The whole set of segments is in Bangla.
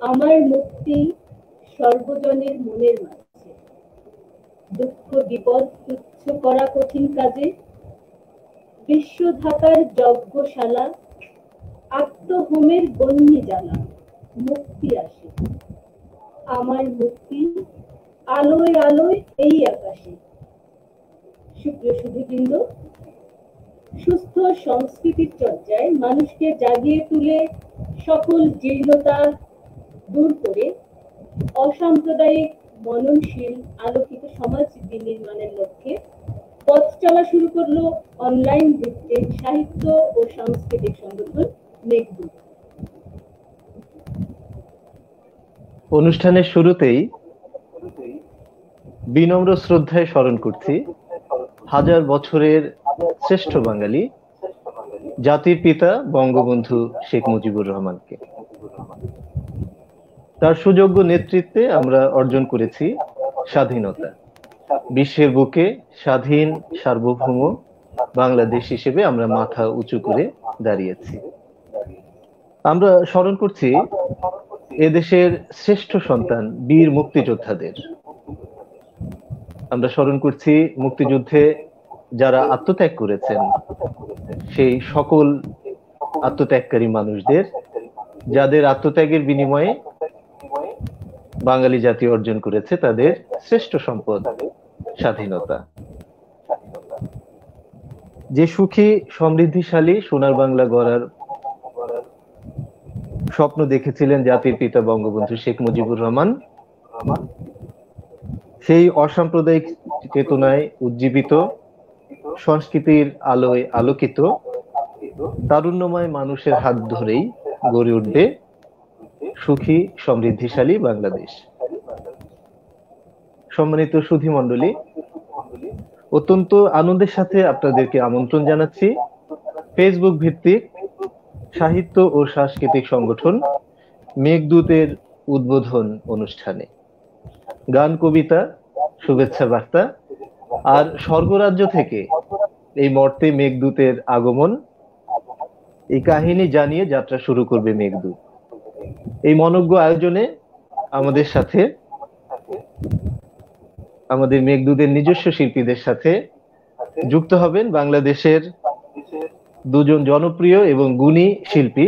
আমার মুক্তি সর্বজনের মনের মাঝে, দুঃখ বিপদ তুচ্ছ করা কঠিন কাজে, বিশ্বধাতার যজ্ঞশালা, আত্মহোমের বন্যি জ্বালা, মুক্তি আসে। আমার মুক্তি আলোয় আলোয় এই আকাশে। সুপ্রিয় সুধীবৃন্দ, সুস্থ সংস্কৃতির চর্চায় মানুষকে জাগিয়ে তুলে সকল জীর্ণতা দূর করে অসাম্প্রদায়িক মননশীল আলোকিত সমাজ বিনির্মাণের লক্ষ্যে পথ চলা শুরু করলো অনলাইন ভিত্তিক সাহিত্য ও সাংস্কৃতিক সংগঠন মেঘদূত। অনুষ্ঠানের শুরুতেই বিনম্র শ্রদ্ধায় স্মরণ করছি হাজার বছরের শ্রেষ্ঠ বাঙালি, জাতির পিতা বঙ্গবন্ধু শেখ মুজিবুর রহমানকে। তার সুযোগ্য নেতৃত্বে আমরা অর্জন করেছি স্বাধীনতা। বিশ্বের বুকে স্বাধীন সার্বভৌম বাংলাদেশ হিসেবে আমরা মাথা উঁচু করে দাঁড়িয়েছি। আমরা স্মরণ করছি এদেশের শ্রেষ্ঠ সন্তান বীর মুক্তিযোদ্ধাদের। আমরা স্মরণ করছি মুক্তিযুদ্ধে যারা আত্মত্যাগ করেছেন সেই সকল আত্মত্যাগকারী মানুষদের, যাদের আত্মত্যাগের বিনিময়ে বাঙালি জাতি অর্জন করেছে তাদের শ্রেষ্ঠ সম্পদ স্বাধীনতা। যে সুখী সমৃদ্ধিশালী সোনার বাংলা গড়ার স্বপ্ন দেখেছিলেন জাতির পিতা বঙ্গবন্ধু শেখ মুজিবুর রহমান, সেই অসাম্প্রদায়িক চেতনায় উজ্জীবিত, সংস্কৃতির আলোয় আলোকিত তারুণ্যময় মানুষের হাত ধরেই গড়ে উঠবে সুখী সমৃদ্ধিশালী বাংলাদেশ। সম্মানিত সুধী মণ্ডলী, অত্যন্ত আনন্দের সাথে আপনাদেরকে আমন্ত্রণ জানাচ্ছি ফেসবুক ভিত্তিক সাহিত্য ও সাংস্কৃতিক সংগঠন মেঘদূতের উদ্বোধন অনুষ্ঠানে। গান, কবিতা, শুভেচ্ছা বার্তা আর স্বর্গরাজ্য থেকে এই মর্তে মেঘদূতের আগমন, এই কাহিনী জানিয়ে যাত্রা শুরু করবে মেঘদূত। এই মনোজ্ঞ আয়োজনে আমাদের সাথে, আমাদের মেঘদূতের নিজস্ব শিল্পীদের সাথে যুক্ত হবেন বাংলাদেশের দুজন জনপ্রিয় এবং গুণী শিল্পী।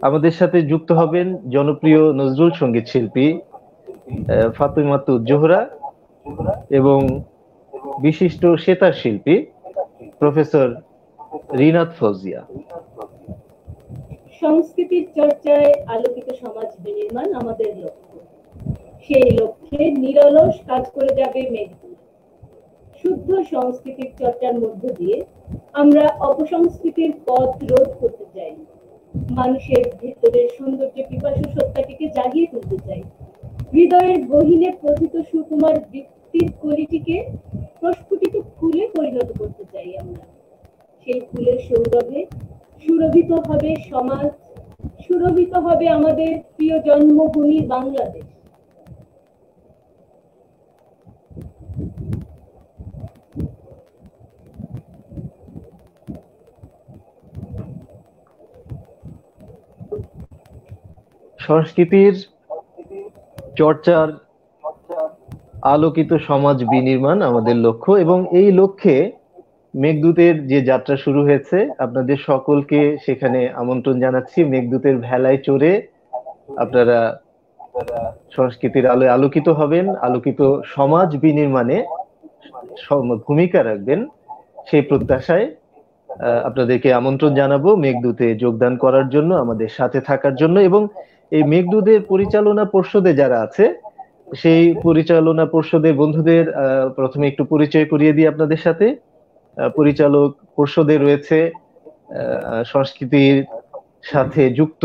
আমাদের সাথে যুক্ত হবেন জনপ্রিয় নজরুল সঙ্গীত শিল্পী ফাতেমাতুজ জোহরা এবং বিশিষ্ট সেতার শিল্পী প্রফেসর রিনাত ফৌজিয়া। সংস্কৃতির চর্চায় আলোকিত সমাজ বিনির্মাণ আমাদের লক্ষ্য। সেই লক্ষ্যে নিরলস কাজ করে যাবে মেঘদূত। শুদ্ধ সংস্কৃতির চর্চার মধ্য দিয়ে আমরা অপসংস্কৃতির পথ রোধ করতে চাই, মানুষের ভেতরের সৌন্দর্য পিপাসু সত্তাটিকে জাগিয়ে তুলতে চাই, হৃদয়ের গহীনে প্রথিত সুকুমার বৃত্তির কলিটিকে প্রস্ফুটিত ফুলে পরিণত করতে চাই আমরা। সেই ফুলের সৌরভে সুরভিত হবে সমাজ, সুরভিত হবে আমাদের প্রিয় জন্মভূমি বাংলাদেশ। সংস্কৃতির চর্চার আলোকিত সমাজ বিনির্মাণ আমাদের লক্ষ্য, এবং এই লক্ষ্যে মেঘদূতের যে যাত্রা শুরু হয়েছে, আপনাদের সকলকে সেখানে আমন্ত্রণ জানাচ্ছি। মেঘদূতের ভেলায় চড়ে আপনারা সংস্কৃতির আলোয় আলোকিত হবেন, আলোকিত সমাজ বিনির্মাণে ভূমিকা রাখবেন, সেই প্রত্যাশায় আপনাদেরকে আমন্ত্রণ জানাবো মেঘদূতে যোগদান করার জন্য, আমাদের সাথে থাকার জন্য। এবং এই মেঘদূতের পরিচালনা পর্ষদে যারা আছে, সেই পরিচালনা পর্ষদের বন্ধুদের প্রথমে একটু পরিচয় করিয়ে দিই আপনাদের সাথে। পরিচালক পর্ষদে রয়েছে সংস্কৃতির সাথে যুক্ত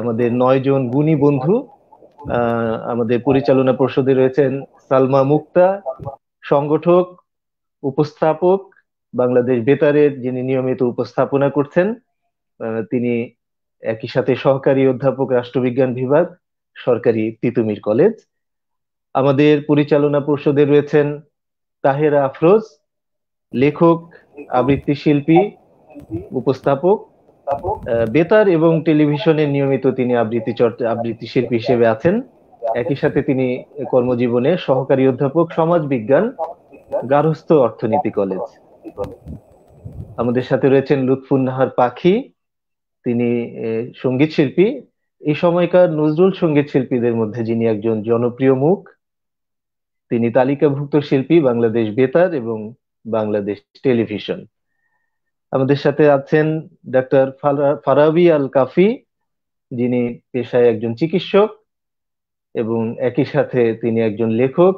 আমাদের 9 জন গুণী বন্ধু। আমাদের পরিচালনা পর্ষদে রয়েছেন সালমা মুক্তা, সংগঠক, উপস্থাপক, বাংলাদেশ বেতারের যিনি নিয়মিত উপস্থাপনা করছেন, তিনি একই সাথে সহকারী অধ্যাপক, রাষ্ট্রবিজ্ঞান বিভাগ, সরকারি তিতুমির কলেজ। আমাদের পরিচালনা পর্ষদে রয়েছেন তাহেরা আফরোজ, লেখক, আবৃত্তি শিল্পী, উপস্থাপক, বেতার এবং টেলিভিশনে নিয়মিত তিনি আবৃত্তি শিল্পী হিসেবে আছেন। একই সাথে তিনি কর্মজীবনে সহকারী অধ্যাপক সমাজ বিজ্ঞান, গার্হস্থ্য অর্থনীতি কলেজ। আমাদের সাথে রয়েছেন লুৎফুন নাহার পাখি, তিনি সঙ্গীত শিল্পী। এই সময়কার নজরুল সঙ্গীত শিল্পীদের মধ্যে যিনি একজন জনপ্রিয় মুখ। তিনি তালিকাভুক্ত শিল্পী বাংলাদেশ বেতার এবং বাংলাদেশ টেলিভিশন। আমাদের সাথে আছেন ডাক্তার ফারাবী আল কাফি, যিনি পেশায় একজন চিকিৎসক এবং একই সাথে তিনি একজন লেখক,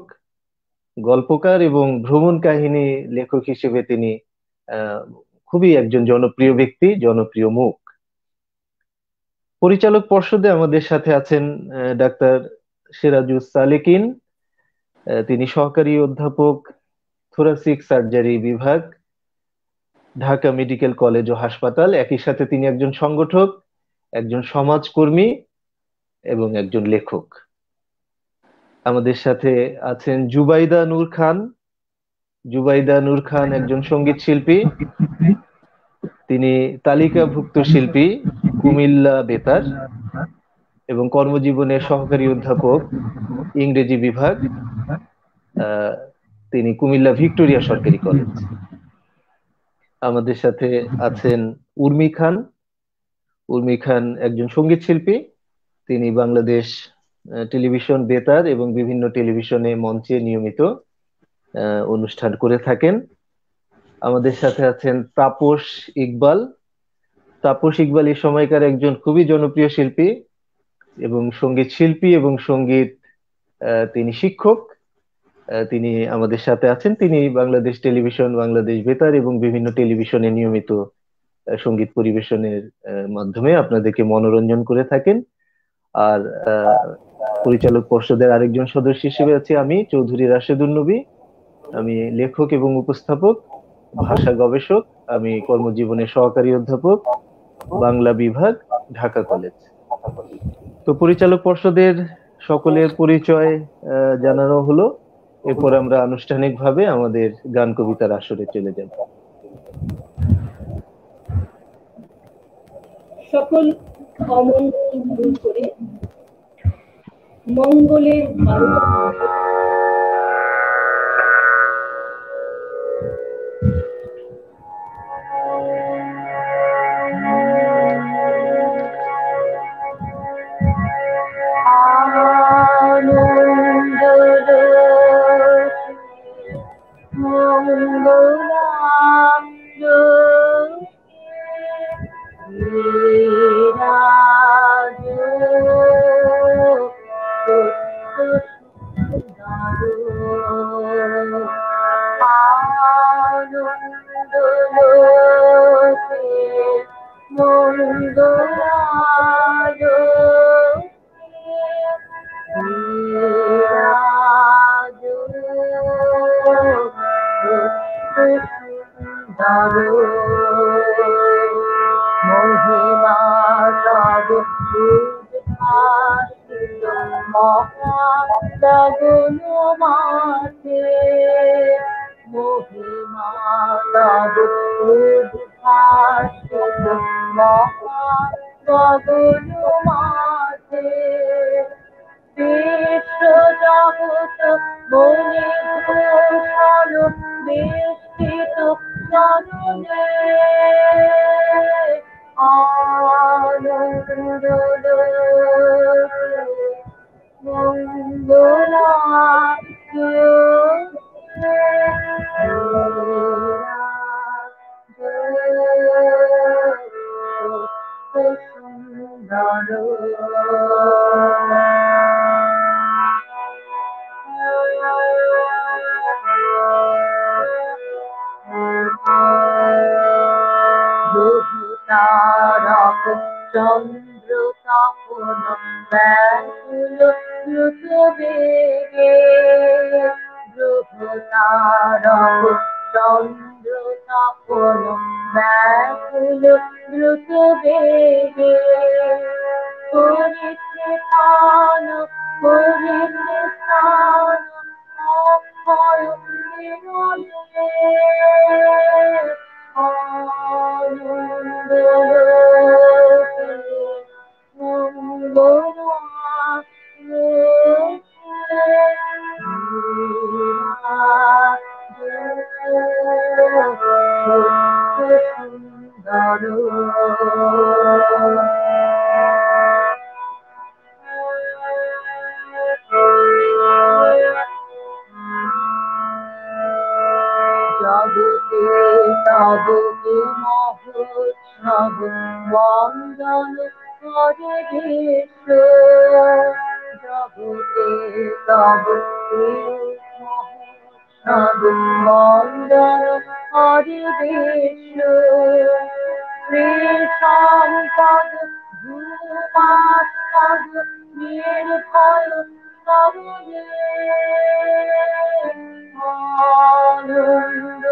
গল্পকার এবং ভ্রমণ কাহিনী লেখক হিসেবে তিনি আহ, খুবই একজন জনপ্রিয় ব্যক্তি, জনপ্রিয় মুখ। পরিচালক পর্ষদে আমাদের সাথে আছেন ডাক্তার সিরাজুস সালেকিন, তিনি সহকারী অধ্যাপক, থোরাসিক সার্জারি বিভাগ, ঢাকা মেডিকেল কলেজ ও হাসপাতাল। একই সাথে তিনি একজন সংগঠক, একজন সমাজকর্মী এবং একজন লেখক। আমাদের সাথে আছেন জুবাইদা নূর খান। জুবাইদা নূর খান একজন সঙ্গীত শিল্পী, তিনি তালিকাভুক্ত শিল্পী কুমিল্লা বেতার এবং কর্মজীবনে সহকারী অধ্যাপক, ইংরেজি বিভাগ, আহ, তিনি কুমিল্লা ভিক্টোরিয়া সরকারি কলেজ। আমাদের সাথে আছেন উর্মি খান। উর্মি খান একজন সঙ্গীত শিল্পী, তিনি বাংলাদেশ টেলিভিশন বেতার এবং বিভিন্ন টেলিভিশনে মঞ্চে নিয়মিত অনুষ্ঠান করে থাকেন। আমাদের সাথে আছেন তাপস ইকবাল। তাপস ইকবাল এই সময়কার একজন খুবই জনপ্রিয় শিল্পী এবং সঙ্গীত শিল্পী এবং সঙ্গীত তিনি শিক্ষক। তিনি আমাদের সাথে আছেন। তিনি বাংলাদেশ টেলিভিশন, বাংলাদেশ বেতার এবং বিভিন্ন টেলিভিশনে নিয়মিত সঙ্গীত পরিবেশনের মাধ্যমে আপনাদেরকে মনোরঞ্জন করে থাকেন। আর পরিচালক পর্ষদের আরেকজন সদস্য হিসেবে আছি আমি, চৌধুরী রাশেদুন নবী। আমি লেখক এবং উপস্থাপক, ভাষা গবেষক। আমি কর্মজীবনে সহকারী অধ্যাপক, বাংলা বিভাগ, ঢাকা কলেজ। তো পরিচালক পর্ষদের সকলের পরিচয় জানানো হলো। এরপর আমরা আনুষ্ঠানিকভাবে আমাদের গান কবিতার আসরে চলে যাব। সকল অমঙ্গল দূর করে মঙ্গলের বার্তা জগতে তবকে মহোৎসব বন্দন করে বিশ্ব, জগতে তবকে মহোৎসব বন্দন করে বিশ্ব। শ্রী সম্পদ ভূমাস্পদ নির্ভয় নবনে আনন্দ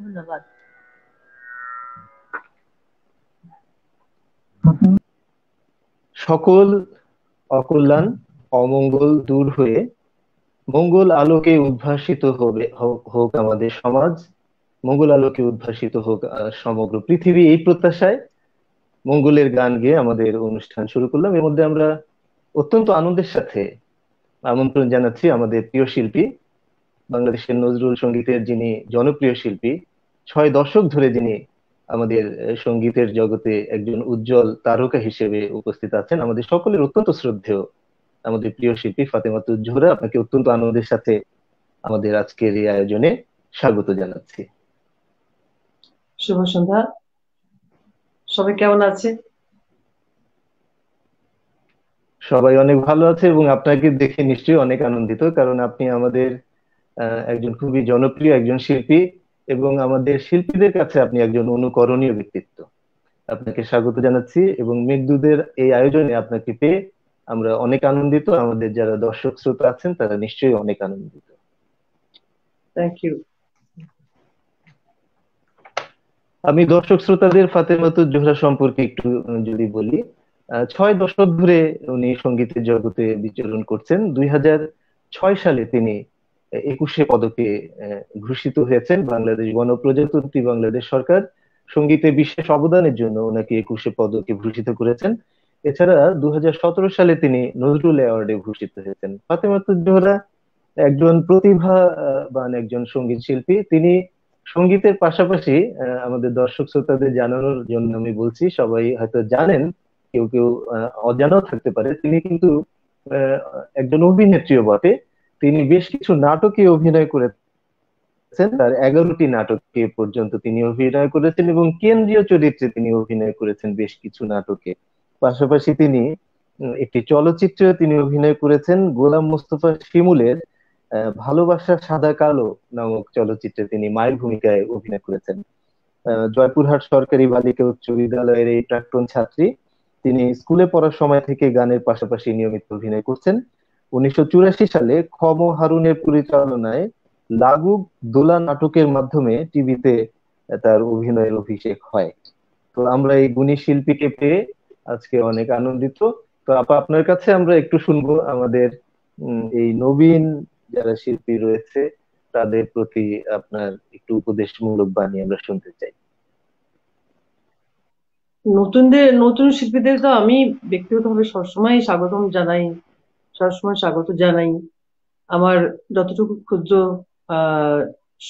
ধন্যবাদ। সকল অকল্যাণ অমঙ্গল দূর হয়ে মঙ্গল আলোকে উদ্ভাসিত হোক আমাদের সমাজ, মঙ্গল আলোকে উদ্ভাসিত হোক সমগ্র পৃথিবী, এই প্রত্যাশায় মঙ্গলের গান গেয়ে আমাদের অনুষ্ঠান শুরু করলাম। এর মধ্যে আমরা অত্যন্ত আনন্দের সাথে আমন্ত্রণ জানাচ্ছি আমাদের প্রিয় শিল্পী, বাংলাদেশের নজরুল সঙ্গীতের যিনি জনপ্রিয় শিল্পী, 6 দশক ধরে যিনি আমাদের সঙ্গীতের জগতে একজন উজ্জ্বল তারকা হিসেবে উপস্থিত আছেন, আমাদের সকলের অত্যন্ত শ্রদ্ধেয় আমাদের প্রিয় শিল্পী ফাতেমাতুজ জোহরা, আপনাকে অত্যন্ত আনন্দের সাথে আমাদের আজকের এই আয়োজনে স্বাগত জানাচ্ছি। শুভ সন্ধ্যা। সবাই কেমন আছে? সবাই অনেক ভালো আছে এবং আপনাকে দেখে নিশ্চয়ই অনেক আনন্দিত, কারণ আপনি আমাদের একজন খুবই জনপ্রিয় একজন শিল্পী এবং আমাদের শিল্পীদের কাছে আপনি একজন অনুকরণীয় ব্যক্তিত্ব। আপনাকে স্বাগত জানাচ্ছি এবং মেঘদূতের এই আয়োজনে আপনাকে পেয়ে আমরা অনেক আনন্দিত, আমাদের যারা দর্শক শ্রোতা আছেন তারা নিশ্চয়ই অনেক আনন্দিত। Thank you. আমি দর্শক শ্রোতাদের ফাতেমাতুজ জোহরা সম্পর্কে একটু যদি বলি, 6 দশক ধরে উনি সঙ্গীতের জগতে বিচরণ করছেন। 2006 সালে তিনি 21শে পদকে ভূষিত হয়েছেন। বাংলাদেশ গণপ্রজাতন্ত্রী বাংলাদেশ সরকার সঙ্গীতে বিশেষ অবদানের জন্য ওনাকে 21শে পদকে ভূষিত করেছেন। এছাড়া 2017 সালে তিনি নজরুল অ্যাওয়ার্ডে ভূষিত হয়েছেন। ফাতেমাতুজ জোহরা একজন প্রতিভাবান একজন সঙ্গীত শিল্পী। তিনি সঙ্গীতের পাশাপাশি আমাদের দর্শক শ্রোতাদের জানানোর জন্য আমি বলছি, সবাই হয়তো জানেন, কেউ কেউ অজানাও থাকতে পারে, তিনি কিন্তু একজন অভিনেত্রীও বটে। তিনি বেশ কিছু নাটকে অভিনয় করেছেন, তার 11টি নাটকে পর্যন্ত তিনি অভিনয় করেছেন এবং কেন্দ্রীয় চরিত্রে তিনি অভিনয় করেছেন বেশ কিছু নাটকে। পাশাপাশি তিনি একটি চলচ্চিত্রে তিনি অভিনয় করেছেন, গোলাম মোস্তফা শিমুলের ভালোবাসা সাদা কালো নামক চলচ্চিত্রে তিনি মায়ের ভূমিকায় অভিনয় করেছেন। জয়পুরহাট সরকারি বালিকা উচ্চ বিদ্যালয়ের এই প্রাক্তন ছাত্রী, তিনি স্কুলে পড়ার সময় থেকে গানের পাশাপাশি নিয়মিত অভিনয় করছেন। 1984 সালে খম হারুনের পরিচালনায় লাগুক দোলা নাটকের মাধ্যমে টিভিতে তার অভিনয়ের অভিষেক হয়। তো আমরা এই গুণী শিল্পীকে পেয়ে আজকে অনেক আনন্দিত। তো আপনার কাছে আমরা একটু শুনবো আমাদের এই নবীন যারা শিল্পী রয়েছে তাদের প্রতি আপনার একটু উপদেশমূলক বাণী আমরা শুনতে চাই। নতুন শিল্পীদের তো আমি ব্যক্তিগতভাবে সবসময় স্বাগত জানাই। আমার যতটুকু ক্ষুদ্র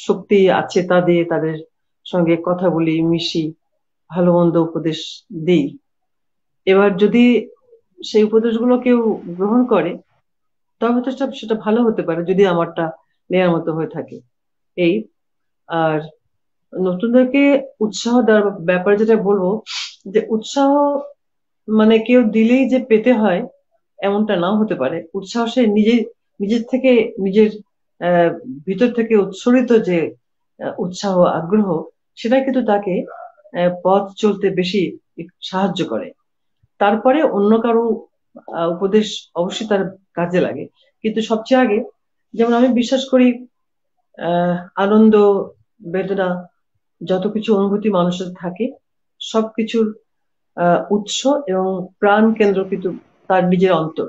শক্তি আছে তাদের সঙ্গে কথা বলি, মিশি, ভালো মন্দ উপদেশ দিই। এবার যদি সেই উপদেশগুলো কেউ গ্রহণ করে তবে তো সেটা ভালো হতে পারে, যদি আমারটা নেয়ার মতো হয়ে থাকে। আর নতুনদেরকে উৎসাহ দেওয়ার ব্যাপারে যেটা বলবো, যে উৎসাহ মানে কেউ দিলেই যে পেতে হয় এমনটা নাও হতে পারে। উৎসাহ সে নিজের থেকে, নিজের ভিতর থেকে উৎসরিত যে উৎসাহ আগ্রহ, সেটা কিন্তু তাকে পথ চলতে বেশি সাহায্য করে। তারপরে অন্য কারো উপদেশ অবশ্যই তার কাজে লাগে, কিন্তু সবচেয়ে আগে, যেমন আমি বিশ্বাস করি, আনন্দ, বেদনা, যত কিছু অনুভূতি মানুষের থাকে, সবকিছুর উৎস এবং প্রাণ কেন্দ্র কিন্তু তার নিজের অন্তর।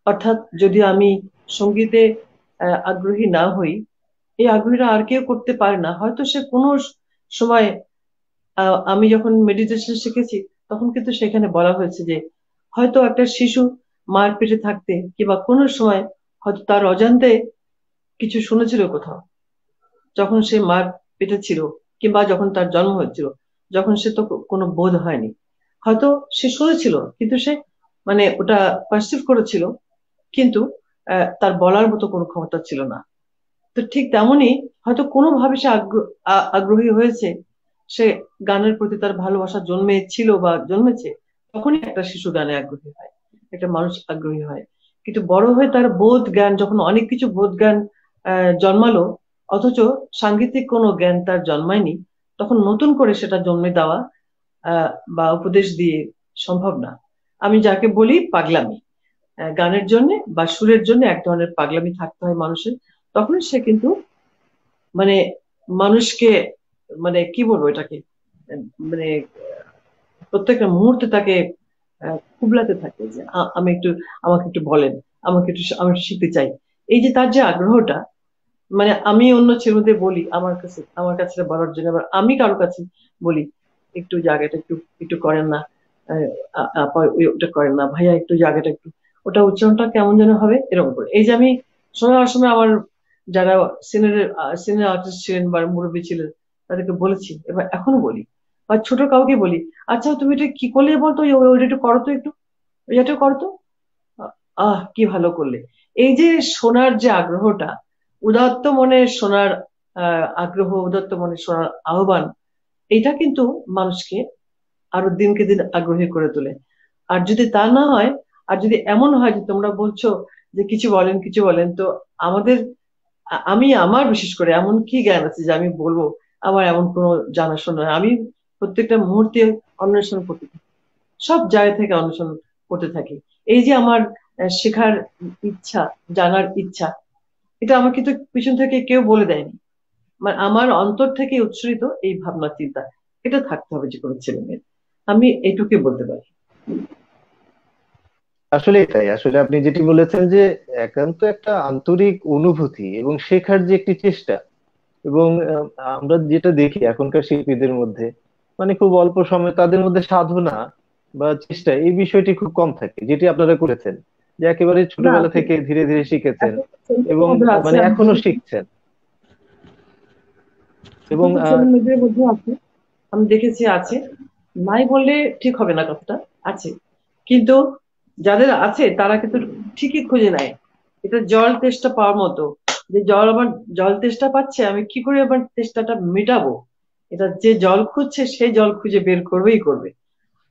অর্থাৎ যদি আমি সঙ্গীতে আগ্রহী না হই, এই আগ্রহীরা আর কেউ করতে পারে না। হয়তো সে কোনো সময়, আমি যখন মেডিটেশন শিখেছি তখন কিন্তু সেখানে বলা হয়েছে যে হয়তো একটা শিশু মার পেটে থাকতে কিংবা কোনো সময় হয়তো তার অজান্তে কিছু শুনেছিল কোথাও, যখন সে মার পেটে ছিল কিংবা যখন তার জন্ম হয়েছিল, যখন সে তো কোনো বোধ হয়নি, হয়তো সে শুনেছিল কিন্তু সে মানে ওটা পারসিভ করেছিল, কিন্তু তার বলার মতো কোনো ক্ষমতা ছিল না। তো ঠিক তেমনই হয়তো কোনোভাবে সে আগ্রহী হয়েছে, সে গানের প্রতি তার ভালোবাসা জন্মেছিল বা জন্মেছে, তখনই একটা শিশু গানে আগ্রহী হয়, একটা মানুষ আগ্রহী হয়। কিন্তু বড় হয়ে তার বোধ জ্ঞান, যখন অনেক কিছু বোধ জ্ঞান জন্মালো, অথচ সাংগীতিক কোনো জ্ঞান তার জন্মায়নি, তখন নতুন করে সেটা জন্মে দেওয়া বা উপদেশ দিয়ে সম্ভব না। আমি যাকে বলি পাগলামি, গানের জন্য বা সুরের জন্য এক ধরনের পাগলামি থাকতে হয় মানুষের, তখন সে কিন্তু মানে মানুষকে, মানে কি বলবো এটাকে, মানে প্রত্যেকটা মুহূর্তে তাকে কুবলাতে থাকে যে আমি একটু, আমাকে একটু বলেন, আমাকে একটু, আমি একটু শিখতে চাই। এই যে তার যে আগ্রহটা, মানে আমি অন্য ছেলেদের বলি আমার কাছে বলার জন্য, আবার আমি কারো কাছে বলি একটু জায়গাটা একটু একটু করেন না, আপা ওটা করেন না, ভাইয়া একটু জায়গাটা একটু, ওটা উচ্চারণটা কেমন যেন হবে এরকম করে। এই যে আমি সময় আমার যারা সিনিয়র সিনিয়র আর্টিস্ট ছিলেন বা মুরব্বী ছিলেন তাদেরকে বলেছি, এবার এখনো বলি, বা ছোট কাউকে বলি, আচ্ছা তুমি এটা কি করলে বলতো, ওইটা একটু করো তো, একটু ওইটা করো তো, কি ভালো করলে। এই যে শোনার যে আগ্রহটা, উদাত্ত মনে শোনার আগ্রহ, উদাত্ত মনে শোনার আহ্বান, এটা কিন্তু মানুষকে আরো দিনকে দিন আগ্রহী করে তোলে। আর যদি তা না হয়, আর যদি এমন হয় যে তোমরা বলছো যে কিছু বলেন কিছু বলেন, তো আমাদের, আমি আমার বিশেষ করে এমন কি জ্ঞান আছে যে আমি বলবো, আমার এমন কোনো জানাশোনা নয়। আমি প্রত্যেকটা মুহূর্তে অন্বেষণ করতে থাকি, সব জায়গা থেকে অন্বেষণ করতে থাকি। এই যে আমার শেখার ইচ্ছা, জানার ইচ্ছা, এটা আমাকে তো পিছন থেকে কেউ বলে দেয়নি, মানে আমার অন্তর থেকে উৎসরিত এই ভাবনা চিন্তা, এটা থাকতে হবে যে কোনো ছেলে মেয়ের। আমি এটুকুই বলতে পারি। আসলে এটাই, আসলে আপনি যেটি বলেছেন যে একান্ত একটা আন্তরিক অনুভূতি এবং শেখার যে একটি চেষ্টা, এবং আমরা যেটা দেখি এখনকার শিল্পীদের মধ্যে, মানে খুব অল্প সময় তাদের মধ্যে সাধনা বা চেষ্টা এই বিষয়টি খুব কম থাকে, যেটি আপনারা করেছেন, যে একেবারে না, ছোটবেলা থেকে ধীরে ধীরে শিখেছেন এখন ছেলেদের এবং মধ্যে আছে, মানে আমি এখনো দেখেছি, শিখছেন। এবং এখন তো ছেলে মেয়েদের মধ্যে আছে, আমি দেখেছি আছে, নাই বললে ঠিক হবে না কথাটা, আছে। কিন্তু যাদের আছে তারা কিন্তু ঠিকই খুঁজে নেয়। এটা জল তেষ্টা পাওয়ার মতো, যে জল, আমার জল তেষ্টা পাচ্ছে, আমি কি করে আমার তেষ্টাটা মেটাবো, এটা যে জল খুঁজছে সেই জল খুঁজে বের করবেই করবে।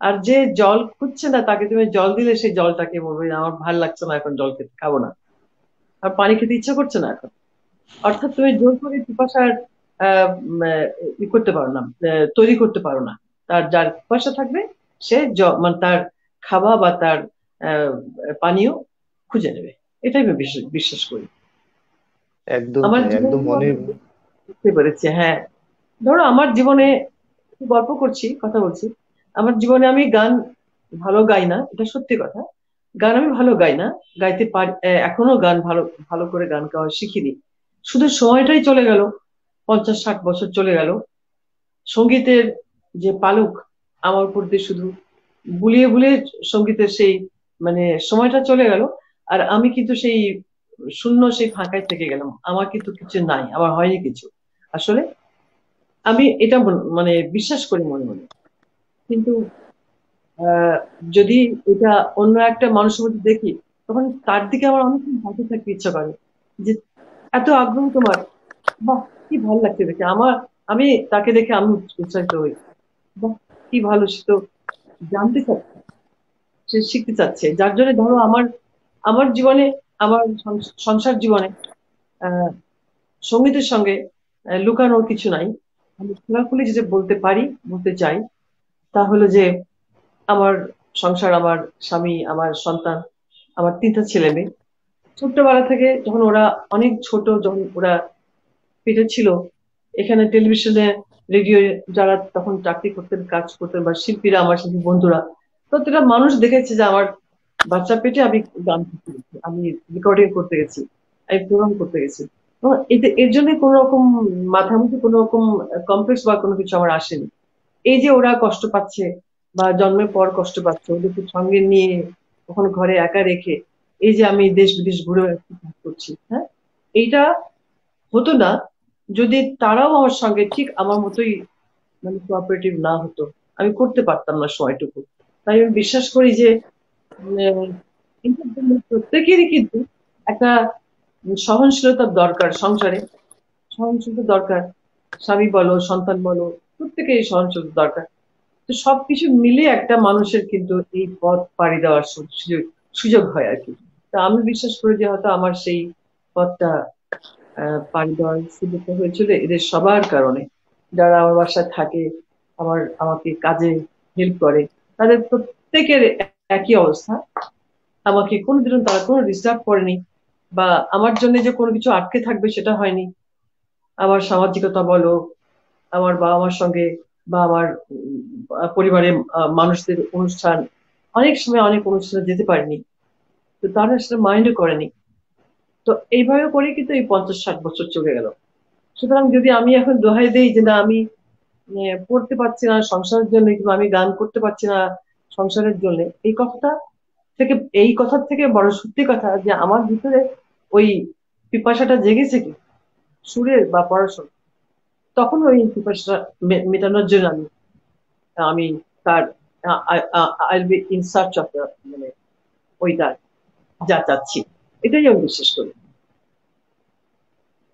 আর যে জল খুঁজছে না, তাকে তুমি জল দিলে সেই জলটাকে বলবে আমার ভাল লাগছে না, এখন জল খেতে খাবো না, আর পানি খেতে ইচ্ছা করছে না এখন। অর্থাৎ তুমি জোর করে পিপাসার করতে পারো না, তৈরি করতে পারো না। তার যার পিপাসা থাকবে সে মানে তার খাওয়া বা তার আহ, পানীয় খুঁজে নেবে। এটাই আমি বিশ্বাস করি। একদম আমার তাই, জীবনে একদম মনে। বুঝতে পেরেছি, হ্যাঁ। ধরো আমার জীবনে, গল্প করছি, কথা বলছি, আমার জীবনে আমি গান ভালো গাই না, এটা সত্যি কথা। গান আমি ভালো গাই না, গাইতে পারি, এখনো গান ভালো ভালো করে গান গাওয়া শিখিনি। শুধু সময়টাই চলে গেল, 50-60 বছর চলে গেল, সঙ্গীতের যে পালক আমার উপর দিয়ে শুধু বুলিয়ে বুলিয়ে সঙ্গীতের সেই মানে সময়টা চলে গেল, আর আমি কিন্তু সেই শূন্য, সেই ফাঁকায় থেকে গেলাম, আমার কিন্তু কিছু নাই, আমার হয়নি কিছু আসলে। আমি এটা মানে বিশ্বাস করি মনে মনে। কিন্তু আহ যদি এটা অন্য একটা মানুষের মধ্যে দেখি, তখন তার দিকে আমার অনেকক্ষণ হাতে থাকতে ইচ্ছা করে, যে এত আগ্রহ তোমার, বাহ, কি ভালো লাগছে দেখে আমার, আমি তাকে দেখে আমি উৎসাহিত হই, বাহ, কি ভালো, সে তো জানতে চাচ্ছে, সে শিখতে চাচ্ছে, যার জন্য ধরো আমার আমার জীবনে, আমার সংসার জীবনে আহ সঙ্গীতের সঙ্গে লুকানোর কিছু নাই। আমি খোলাখুলি যেটা বলতে পারি, বলতে চাই, তা হলো যে আমার সংসার, আমার স্বামী, আমার সন্তান, আমার 3টা ছেলে মেয়ে, ছোট্টবেলা থেকে যখন ওরা অনেক ছোট, যখন ওরা পেটে ছিল, এখানে টেলিভিশনে, রেডিও, যারা তখন চাকরি করতেন, কাজ করতেন, বা শিল্পীরা, আমার শিল্পী বন্ধুরা, প্রত্যেকটা মানুষ দেখেছে যে আমার বাচ্চা পেটে আমি গান করতে গেছি, আমি রেকর্ডিং করতে গেছি, আমি প্রোগ্রাম করতে গেছি। তো এর জন্য কোনো রকম মাথার মধ্যে কোনো রকম কমপ্লেক্স বা কোনো কিছু আমার আসেনি। এই যে ওরা কষ্ট পাচ্ছে বা জন্মের পর কষ্ট পাচ্ছে, ওদেরকে সঙ্গে নিয়ে কখনো ঘরে একা রেখে এই যে আমি দেশ বিদেশ ঘুরে বেড়াচ্ছি, কাজ করছি, হ্যাঁ, এইটা হতো না যদি তারাও আমার সঙ্গে ঠিক আমার মতোই মানে কোঅপারেটিভ না হতো। আমি করতে পারতাম না সময়টুকু। তাই আমি বিশ্বাস করি যে উম, এটার জন্য প্রত্যেকেরই কিন্তু একটা সহনশীলতার দরকার সংসারে, সহনশীলতা দরকার। স্বামী বলো, সন্তান বলো, প্রত্যেকেরই সহনশীলতা দরকার। তো সবকিছু মিলে একটা মানুষের কিন্তু এই পথ পাড়ি দেওয়ার সুযোগ সুযোগ হয় আর কি। তা আমি বিশ্বাস করি যে হয়তো আমার সেই পথটা পাড়ি দেওয়ার সুযোগটা হয়েছিল এদের সবার কারণে, যারা আমার বাসায় থাকে, আমাকে কাজে হেল্প করে, তাদের প্রত্যেকের একই অবস্থা। আমাকে কোনোদিনও তারা কোনো ডিস্টার্ব করেনি, বা আমার জন্য যে কোনো কিছু আটকে থাকবে সেটা হয়নি। আমার সামাজিকতা বলো, আমার বাবা মার সঙ্গে, বা আমার পরিবারের মানুষদের অনুষ্ঠান, অনেক সময় অনেক অনুষ্ঠানে যেতে পারিনি, তো তারা সেটা মাইন্ডও করেনি। তো এইভাবে করে কিন্তু এই 50-60 বছর চলে গেল। সুতরাং যদি আমি এখন দোহাই দেই যে না আমি পড়তে পারছি না সংসারের জন্য, কিংবা আমি গান করতে পারছি না সংসারের জন্য, থেকে এই কথার থেকে বড় সত্যি কথা যে আমার ভিতরে ওই পিপাসাটা জেগেছে কি সুরের বা পড়াশোনা, তখন ওই পিপাসাটা মেটানোর জন্য আমি আমি তার I be in search of মানে ওইটা যা চাচ্ছি, এটাই আমি বিশ্বাস করি।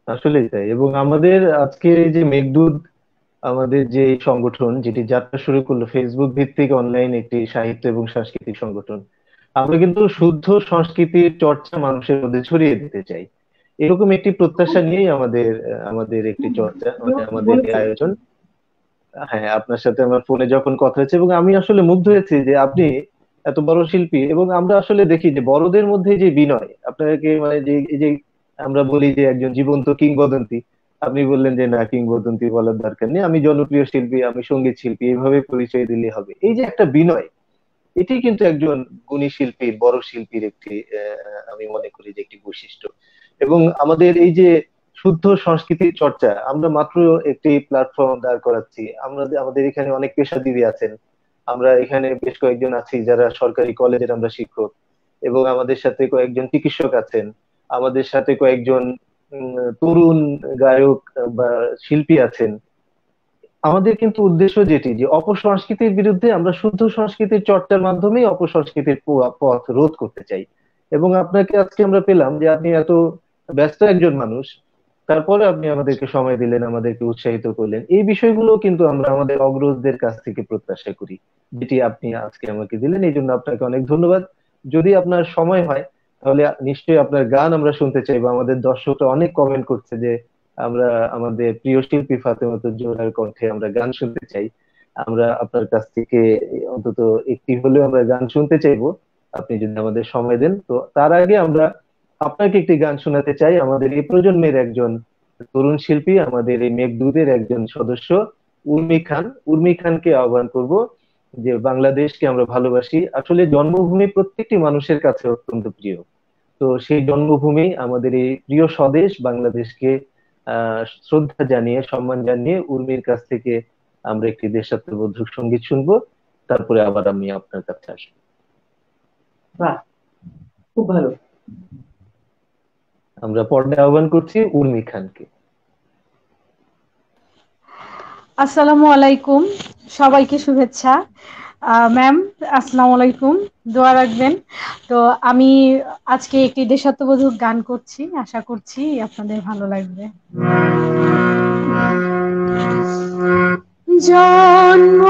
আসলেই তাই। এবং আমাদের আজকের এই যে মেঘদূত, আমাদের যে এই সংগঠন যেটি যাত্রা শুরু করলো, ফেসবুক ভিত্তিক অনলাইন একটি সাহিত্য এবং সাংস্কৃতিক সংগঠন, আমরা কিন্তু শুদ্ধ সংস্কৃতির চর্চা মানুষের মধ্যে ছড়িয়ে দিতে চাই। এরকম একটি প্রত্যাশা নিয়েই আমাদের একটি চর্চা, মানে আমাদের এই বলেছেন। আয়োজন। হ্যাঁ, আপনার সাথে আমার ফোনে যখন কথা হয়েছে, এবং আমি আসলে মুগ্ধ হয়েছি যে আপনি এত বড় শিল্পী। এবং আমরা আসলে দেখি যে বড়দের মধ্যে যে বিনয়, আপনাকে মানে যে এই যে আমরা বলি যে একজন জীবন্ত কিংবদন্তি, আপনি বললেন যে না, কিংবদন্তি বলার দরকার নেই, আমি জনপ্রিয় শিল্পী, আমি সঙ্গীত শিল্পী, এইভাবে পরিচয় দিলে হবে। এই যে একটা বিনয়, এটি কিন্তু একজন গুণী শিল্পীর, বড় শিল্পীর একটি আমি মনে করি যে একটি বৈশিষ্ট্য। এবং আমাদের এই যে শুদ্ধ সংস্কৃতির চর্চা, আমরা মাত্র একটি প্ল্যাটফর্ম দাঁড় করাচ্ছি। আমাদের এখানে অনেক পেশাজীবী আছেন, আমরা এখানে বেশ কয়েকজন আছি যারা সরকারি কলেজের আমরা শিক্ষক, এবং আমাদের সাথে কয়েকজন চিকিৎসক আছেন, আমাদের সাথে কয়েকজন তরুণ গায়ক বা শিল্পী আছেন। আমাদের কিন্তু উদ্দেশ্য যেটি, যে অপসংস্কৃতির বিরুদ্ধে আমরা শুদ্ধ সংস্কৃতির চর্চার মাধ্যমেই অপসংস্কৃতির পথ রোধ করতে চাই। এবং আপনাকে আজকে আমরা পেলাম যে আপনি এত ব্যস্ত একজন মানুষ, তারপরে আপনি আমাদেরকে সময় দিলেন, আমাদেরকে উৎসাহিত করলেন। এই বিষয়গুলো কিন্তু আমরা আমাদের অগ্রজদের কাছ থেকে প্রত্যাশা করি, যেটি আপনি আজকে আমাকে দিলেন। এই জন্য আপনাকে অনেক ধন্যবাদ। যদি আপনার সময় হয় তাহলে নিশ্চয়ই আপনার গান আমরা শুনতে চাইবো। আমাদের দর্শকরা অনেক কমেন্ট করছে যে আমরা আমাদের প্রিয় শিল্পী ফাতেমাতুর জোহরার কণ্ঠে আমরা গান শুনতে চাই। আমরা আপনার কাছ থেকে অন্তত একটি হলেও আমরা গান শুনতে চাইবো, আপনি যদি আমাদের সময় দেন। তো তার আগে আমরা আপনাকে একটি গান শোনাতে চাই, আমাদের এই প্রজন্মের একজন তরুণ শিল্পী, আমাদের এই মেঘদূতের একজন সদস্য, উর্মি খান। উর্মি খানকে আহ্বান করব। যে বাংলাদেশকে আমরা ভালোবাসি, আসলে জন্মভূমি প্রত্যেকটি মানুষের কাছে অত্যন্ত প্রিয়। তো সেই জন্মভূমি, আমাদের এই প্রিয় স্বদেশ বাংলাদেশকে শ্রদ্ধা জানিয়ে, সম্মান জানিয়ে উর্মির কাছ থেকে আমরা একটি দেশাত্মবোধক সঙ্গীত শুনবো। তারপরে আবার আমি আপনার কাছে আসবো। বাহ, খুব ভালো। আমরা পর্দায় আহ্বান করছি উর্মি খানকে। আসসালামু আলাইকুম, সবাইকে শুভেচ্ছা। ম্যাম, আসসালামু আলাইকুম, দোয়া রাখবেন। তো আমি আজকে একটি দেশাত্মবোধক গান করছি, আশা করছি আপনাদের ভালো লাগবে। জন্ম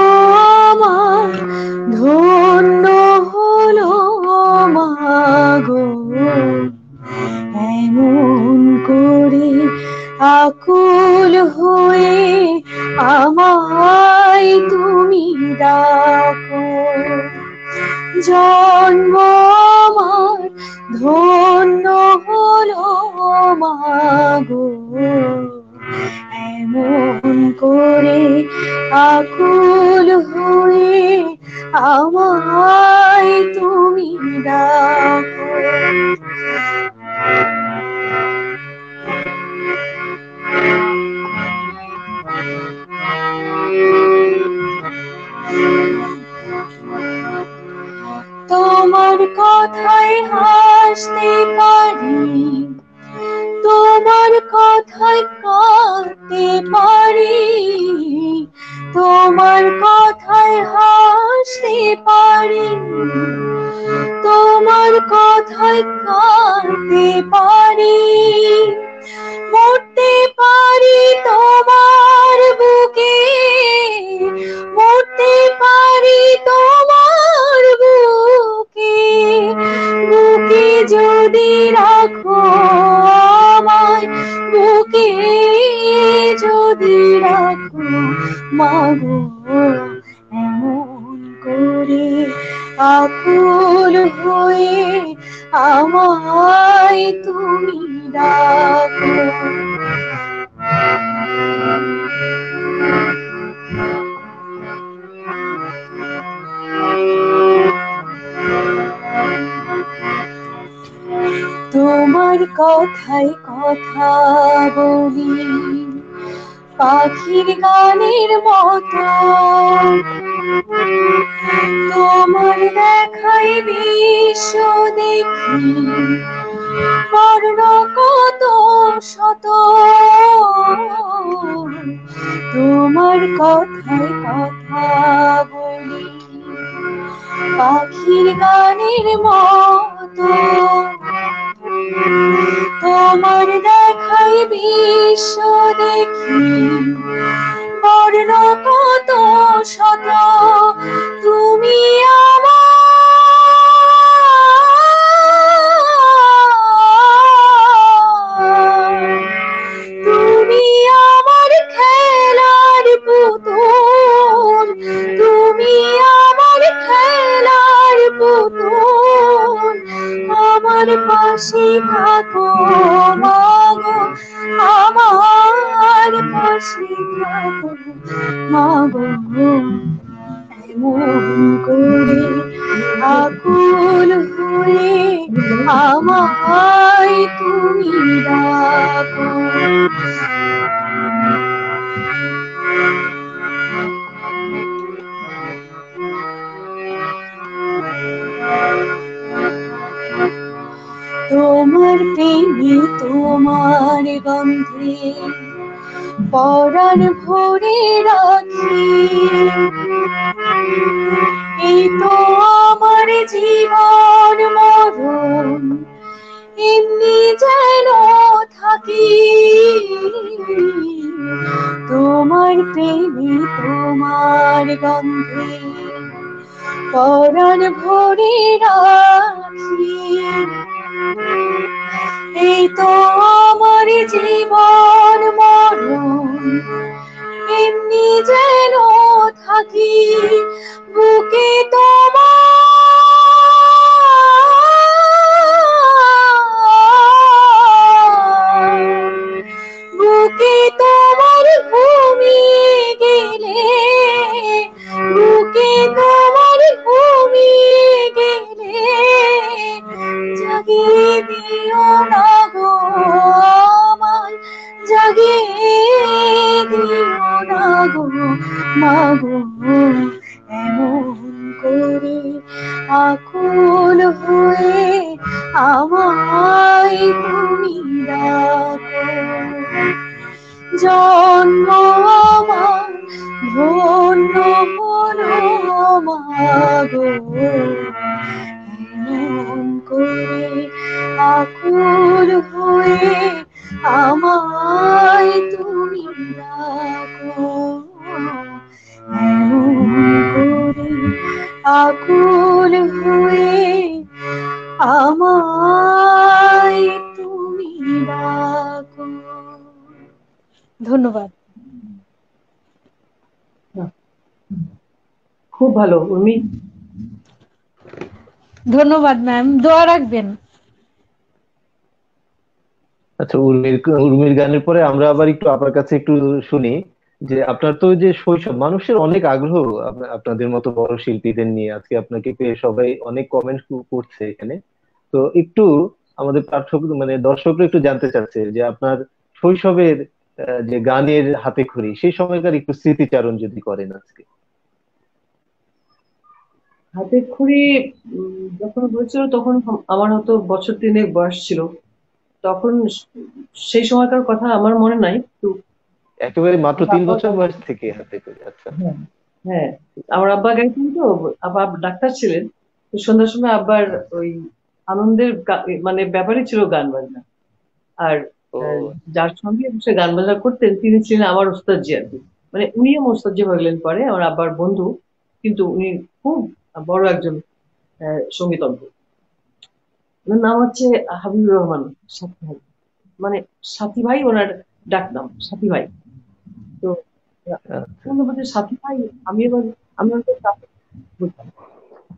আমার ধন্য হলো ধন্য হলো মাগো এমন করে আকুল হয়ে আমায় তুমি ডাকো। তোমার কথায় হাসতে পারি, তোমার কথায় কাঁদতে পারি, তোমার কথায় হাসতে পারি, তোমার কথায় কাঁদতে পারি, মরতে পারি তোমার বুকে, মরতে পারি তোমার বুকে, বুকে যদি রাখো আমায়, বুকে যদি রাখো মাগো এমন করে আকুল হয়ে আমায় তুমি ডাকো। তোমার কথায় কথা বলি পাখির গানের মতো, তোমার দেখাই বিশ্ব দেখি বর্ণ কত শত, তোমার কথায় কথা বলি পাখির গানের মতো, তোমার দেখাই বিশ্ব দেখি বর্ণ কত শত, তুমি তুমি আমার খেলার পুতুল, তুমি আমার খেলার পুতুল, আমার পাশে থাকো মাগো, আমার পাশে থাকো মাগো এমন করে আকুল হয়ে আমায় তুমি ডাকো। তোমার প্রেমে তোমার গন্ধে পরাণ ভরে রাখি, এই তো আমার জীবন মরণ এমনি যেন থাকি, তোমার প্রেমে তোমার গন্ধে পরাণ ভরে রাখি, এই তো আমার জীবন মরণ এমনি যেন থাকি, বুকে বুকে তোমার ঘুমিয়ে গেলে, বুকে তোমার ঘুমিয়ে গেলে জাগিয়ে দিও না গো আমায়, জাগিয়ে দিও না গো মাগো এমন করে আকুল হয়ে আমায় তুমি ডাকো। জন্ম আমার ধন্য হলো মাগো এমন করে আকুল হয়ে আমায় তুমি ডাকো, এমন করে আকুল হয়ে আমায় তুমি ডাকো। ধন্যবাদ। খুব ভালো উর্মি। ধন্যবাদ ম্যাম, দোয়া রাখবেন। আচ্ছা, উর্মির গানের পরে আমরা আবার একটু আপনার কাছে একটু শুনি যে আপনার তো যে শৈশব, মানুষের অনেক আগ্রহ আপনাদের মতো বড় শিল্পীদের নিয়ে। আজকে আপনাকে পেয়ে সবাই অনেক কমেন্ট করছে এখানে। তো একটু আমাদের পাঠক মানে দর্শকরা একটু জানতে চাচ্ছে যে আপনার শৈশবের যে গানের হাতে খড়ি সেই সময়কার একটু স্মৃতিচারণ যদি করেন আজকে। হাতে খড়ি যখন হয়েছিল তখন আমার হয়তো বছর 3 বয়স ছিল। তখন সেই সময়কার কথা আমার মনে নাই একটু। একেবারে মাত্র আমার 3 বছর আব্বা, বয়স থেকে হাতে খড়ি, আচ্ছা। হ্যাঁ হ্যাঁ, আমার আব্বা গাইতেন তো। আব্বা ডাক্তার ছিলেন। তো সন্ধ্যার সময় আব্বার ওই আনন্দের মানে ব্যাপারই ছিল গান বাজনা। আর আহ, ও যার সঙ্গে বসে গান বাজনা করতেন তিনি ছিলেন আমার ওস্তাদজি আর কি। মানে উনিও আমার ওস্তাদজি হয়ে গেলেন পরে, আমার আব্বার বন্ধু। কিন্তু উনি খুব বড় একজন সঙ্গীতজ্ঞ। ওনার নাম হচ্ছে হাবিবুর রহমান সাথী ভাই। মানে সাথী ভাই ওনার ডাক নাম, সাথী ভাই। তো আচ্ছা। উনি বলছে সাথী ভাই। আমি এবার আমি ওনাকে কাকু বলতাম।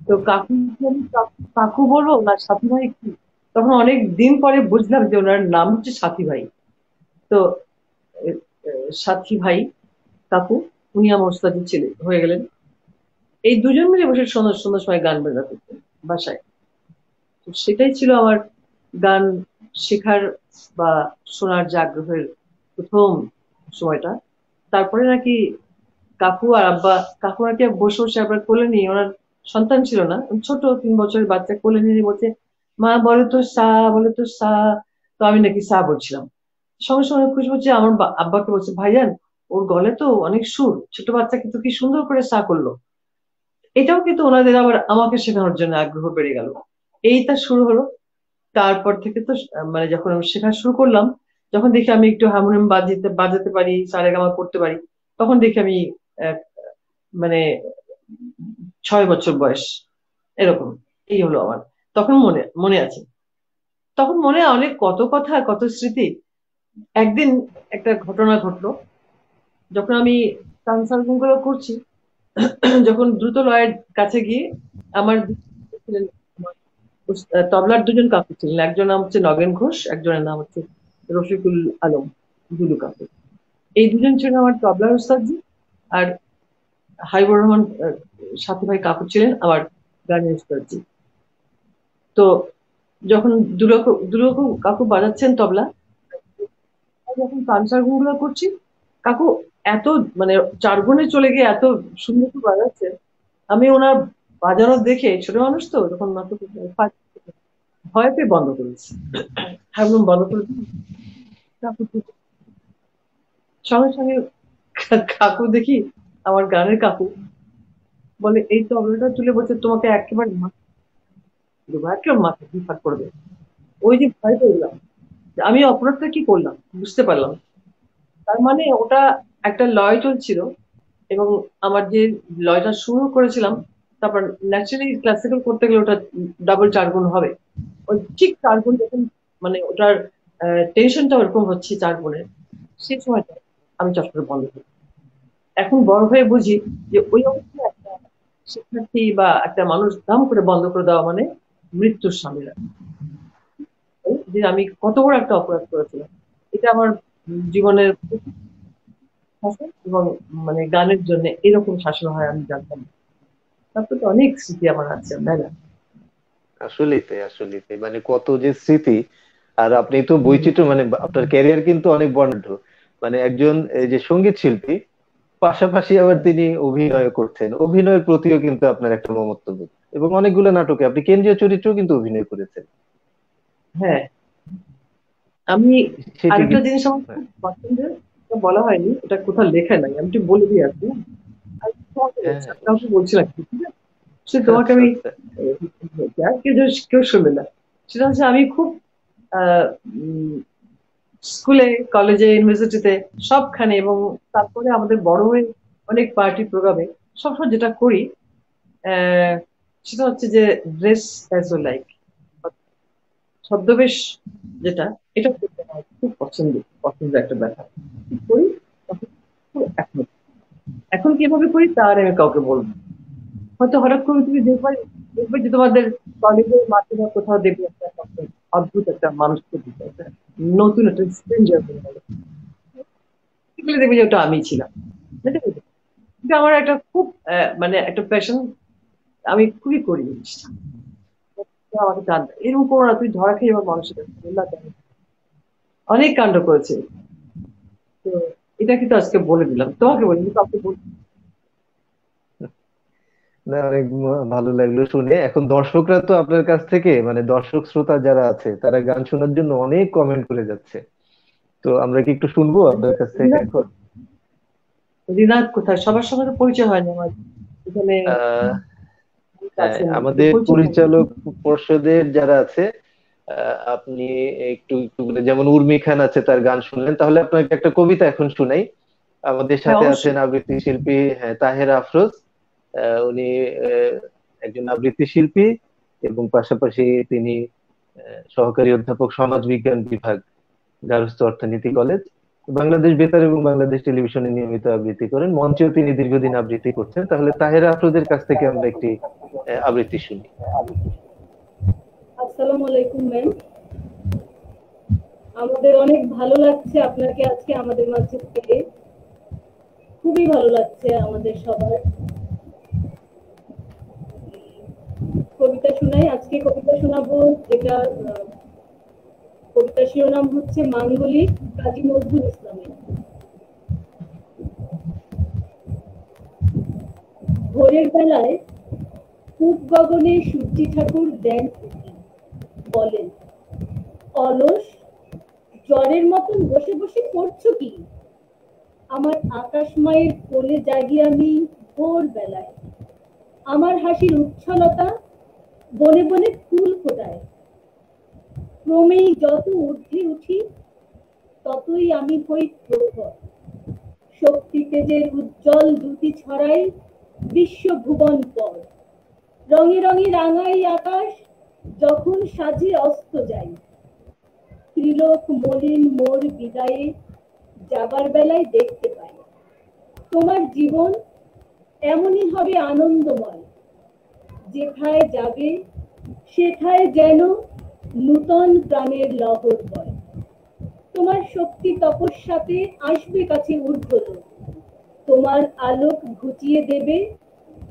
তো কাকু কি আমি কাকু বলবো না সাথী ভাই কি? তখন অনেক দিন পরে বুঝলাম যে ওনার নাম হচ্ছে সাথী ভাই। তো আহ, সাথী ভাই কাকু, উনি আমার ওস্তাদ ছিলেন হয়ে গেলেন। এই দুজন মিলে বসে সন্ধ্যা সন্ধ্যার সময় গান বাজনা করতেন বাসায়। তো সেটাই ছিল আমার গান শেখার বা শোনার যে আগ্রহের প্রথম সময়টা। তারপরে নাকি কাকু আর আব্বা, কাকু নাকি বসে বসে আবার কোলে নিয়ে, ওনার সন্তান ছিল না, ছোট 3 বছরের বাচ্চা কোলে নিয়ে বলছে, মা বলো তো সা, বলো তো সা। তো আমি নাকি সা বলছিলাম। সঙ্গে সঙ্গে খুশি হচ্ছে আমার আব্বাকে বলছে, ভাইজান ওর গলে তো অনেক সুর, ছোট বাচ্চা কিন্তু কি সুন্দর করে সা করলো। এটাও কিন্তু ওনাদের আবার আমাকে শেখানোর জন্য আগ্রহ বেড়ে গেল। এইটা শুরু হলো। তারপর থেকে তো মানে যখন আমি শেখা শুরু করলাম, যখন দেখি আমি একটু হারমোনিয়াম বাজাতে বাজাতে পারি, সারেগামা করতে পারি, তখন দেখি আমি আহ, মানে 6 বছর বয়স এরকম। এই হলো আমার। তখন মনে মনে আছে, তখন মনে অনেক কত কথা কত স্মৃতি। একদিন একটা ঘটনা ঘটলো। যখন আমি কানসার গুলো করছি, যখন দ্রুত লয়ের কাছে গিয়ে আমার ছিলেন আমার তবলার দুজন কাকু ছিলেন। একজন নাম হচ্ছে নগেন ঘোষ, একজনের নাম হচ্ছে রফিকুল আলম, দুলু কাকু। এই দুজন ছিলেন আমার তবলার ওস্তাদজি। আর হাইবুর রহমান সাথী ভাই কাকু ছিলেন আমার গানের ওস্তাদজি। তো যখন দুলু কাকু বাজাচ্ছেন তবলা, যখন কানসার গুলো করছি, কাকু এত মানে 4 গুণে চলে গিয়ে এত সুন্দর করে বাজাচ্ছে। আমি ওনার বাজানো দেখে, ছোট মানুষ তো যখন মাত্র ভয় পেয়ে বন্ধ করেছি, হারমোনিয়াম বন্ধ করে দিই। কাকু সঙ্গে সঙ্গে কাকু দেখি, আমার গানের কাকু বলে, এই তবলাটা তুলে বলছে তোমাকে একেবারে দেবো, একেবারে মাথা বিফাট করবে। ওই যে ভয় পেলাম, যে আমি অপরাধটা কি করলাম বুঝতে পারলাম। তার মানে ওটা একটা লয় চলছিল, এবং আমার যে লয়টা শুরু করেছিলাম, তারপর ন্যাচারালি ক্লাসিক্যাল করতে গেলে ওটা ডাবল 4 গুণ হবে। ওই ঠিক 4 গুণ যখন মানে ওটার টেনশনটা ওরকম হচ্ছে 4 গুণের, সেই সময়টা আমি চট করে বন্ধ করি। এখন বড় হয়ে বুঝি যে ওই অবস্থায় একটা শিক্ষার্থী বা একটা মানুষ দাম করে বন্ধ করে দেওয়া মানে মৃত্যুর সামিল। যে আমি কত বড় একটা অপরাধ করেছিলাম। এটা আমার জীবনের শাসন, এবং মানে গানের জন্য এরকম শাসন হয় আমি জানতাম না। তারপরে তো অনেক স্মৃতি আমার আছে, তাই না? আসলেই তাই, আসলেই তাই, মানে কত যে স্মৃতি। আর আপনি তো হুম, বৈচিত্র্য, মানে আপনার ক্যারিয়ার কিন্তু অনেক বর্ণাঢ্য। মানে একজন এই যে সঙ্গীত শিল্পী, পাশাপাশি আবার তিনি অভিনয় করছেন, অভিনয়ের প্রতিও কিন্তু আপনার একটা মমত্ব বোধ। এবং অনেকগুলো নাটকে আপনি কেন্দ্রীয় চরিত্রেও কিন্তু অভিনয় করেছেন। হ্যাঁ। আমি সেটি আরেকটা কিন্তু জিনিস আমার হ্যাঁ, খুব পছন্দের, এটা বলা হয়নি, এটা কোথাও লেখা নাই, আমি একটু বলে দিয়ে আসি। আমি তোমাকে হ্যাঁ, বলছি, হ্যাঁ, আমি কাউকে অবশ্যই। বলছি না কিন্তু, ঠিক আছে? সে তোমাকে আচ্ছা, আমি আচ্ছা। আর কেউ কেউ শুনবে না। সেটা হচ্ছে আমি খুব আহ স্কুলে, কলেজে, ইউনিভার্সিটিতে সবখানে, এবং তারপরে আমাদের বড় হয়ে অনেক পার্টি প্রোগ্রামে সবসময় যেটা করি, আহ, সেটা হচ্ছে যে ড্রেস অ্যাজ ও লাইক, ছদ্মবেশ যেটা, এটা করতে আমার খুব পছন্দের একটা ব্যাপার। কি করি তখন খুব একমত। এখন কিভাবে করি তা আর আমি কাউকে বলবো না। হয়তো হঠাৎ করে তুমি দেখবে দেখবে যে তোমাদের কলেজের মাঠে বা কোথাও দেখবে একটা অদ্ভুত একটা মানুষকে দিতে, নতুন একটা স্ট্রেঞ্জার হয়ে গেল, এগুলো দেখবে যে ওটা আমি ছিলাম, বুঝতে পেরেছো? কিন্তু আমার একটা খুব মানে একটা প্যাশন, আমি খুবই করি জিনিসটা। তো আমাকে টান দেয়, এরকম করো না, তুই ধরা খেয়ে এবার মানুষের কাছে বললাম কেন? অনেক কাণ্ড করেছে। তো এটা কিন্তু আজকে বলে দিলাম, তোমাকে বলিনি, কাউকে বলি। না, অনেক ভালো লাগলো শুনে। এখন দর্শকরা তো আপনার কাছ থেকে, মানে দর্শক শ্রোতা যারা আছে তারা গান শোনার জন্য অনেক কমেন্ট করে যাচ্ছে। তো আমরা কি একটু শুনবো আপনার কাছ থেকে রিনাত এখন? রিনাত কোথায়? সবার সঙ্গে তো পরিচয় হয়নি আমার এখানে, আহ হ্যাঁ, আছেন, একটু আমাদের পরিচয় করেন। পরিচালক পর্ষদের যারা আছে, আপনি একটু একটু করে, যেমন উর্মি খান আছে, তার গান শুনলেন, তাহলে আপনাকে একটা কবিতা এখন শুনাই। আমাদের হ্যাঁ, সাথে আছেন অবশ্যই। আবৃত্তি শিল্পী, হ্যাঁ, তাহেরা আফরোজ। উনি একজন আবৃত্তি শিল্পী এবং পাশাপাশি তিনি সহকারী অধ্যাপক সমাজ বিজ্ঞান বিভাগ, গার্হস্থ্য অর্থনীতি কলেজ, বাংলাদেশ বেতার এবং বাংলাদেশ টেলিভিশনে নিয়মিত আবৃত্তি করেন। মঞ্চেও তিনি দীর্ঘদিন আবৃত্তি করছেন। তাহলে তাহেরা আফরোজের কাছ থেকে আমরা একটি আবৃত্তি শুনি। আসসালামু আলাইকুম ম্যাম, আমাদের অনেক ভালো লাগছে আপনাকে আজকে আমাদের মাঝে পেয়ে, খুবই ভালো লাগছে আমাদের সবার। কবিতা শোনাই, আজকে কবিতা শোনাবো, যেটা কবিতা শিরোনাম হচ্ছে মাঙ্গলিক, কাজী নজরুল ইসলামের। ভোরের বেলায় পূব গগনে সূর্যি ঠাকুর দেন উঁকি, বলেন, অলস জ্বরের মতন বসে বসে করছো কি? আমার আকাশ মায়ের কোলে জাগি আমি ভোর বেলায়, আমার হাসির উচ্ছলতা বনে বনে ফুল ফোটায়। ক্রমেই যত ঊর্ধ্বে উঠি ততই আমি হই প্রখর, শক্তি তেজের উজ্জ্বল দ্যুতি ছড়াই বিশ্ব ভুবন পর। রঙে রঙে রাঙাই আকাশ যখন সাজে অস্ত যাই, ত্রিলোক মলিন মোর বিদায়ে যাবার বেলায় দেখতে পাই। তোমার জীবন এমনই হবে আনন্দময়, যেথায় যাবে সেথায় যেন নূতন প্রাণের লহর বয়। তোমার শক্তি তপস্যাতে আসবে কাছে ঊর্ধ্বলোক, তোমার আলোক ঘুচিয়ে দেবে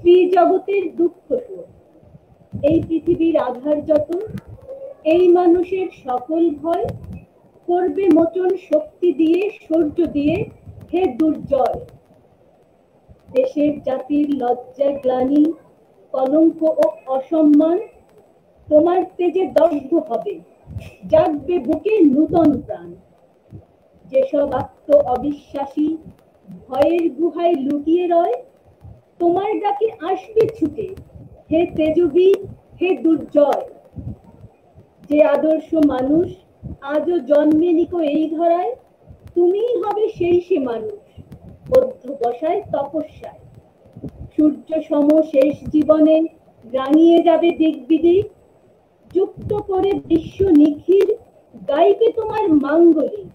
ত্রিজগতের দুঃখ শোক। এই পৃথিবীর আধার যত, এই মানুষের সকল ভয়, করবে মোচন শক্তি দিয়ে, সূর্য দিয়ে, হে দুর্জয়। দেশের জাতির লজ্জা গ্লানি, কলঙ্ক ও অসম্মান তোমার তেজে দগ্ধ হবে, জাগবে বুকে নূতন প্রাণ। যেসব আত্ম অবিশ্বাসী ভয়ের গুহায় লুকিয়ে রয়, তোমার ডাকে আসবে ছুটে, হে তেজবীর, হে দুর্জয়। যে আদর্শ মানুষ আজও জন্মেনিকো এই ধরায়, তুমিই হবে সেই সে মানুষ অধ্যবসায় তপস্যায়। সূর্য সম শেষ জীবনে রাঙিয়ে যাবে দিক বিদিক, যুক্ত করে বিশ্ব নিখির গাইবে তোমার মাঙ্গলিক।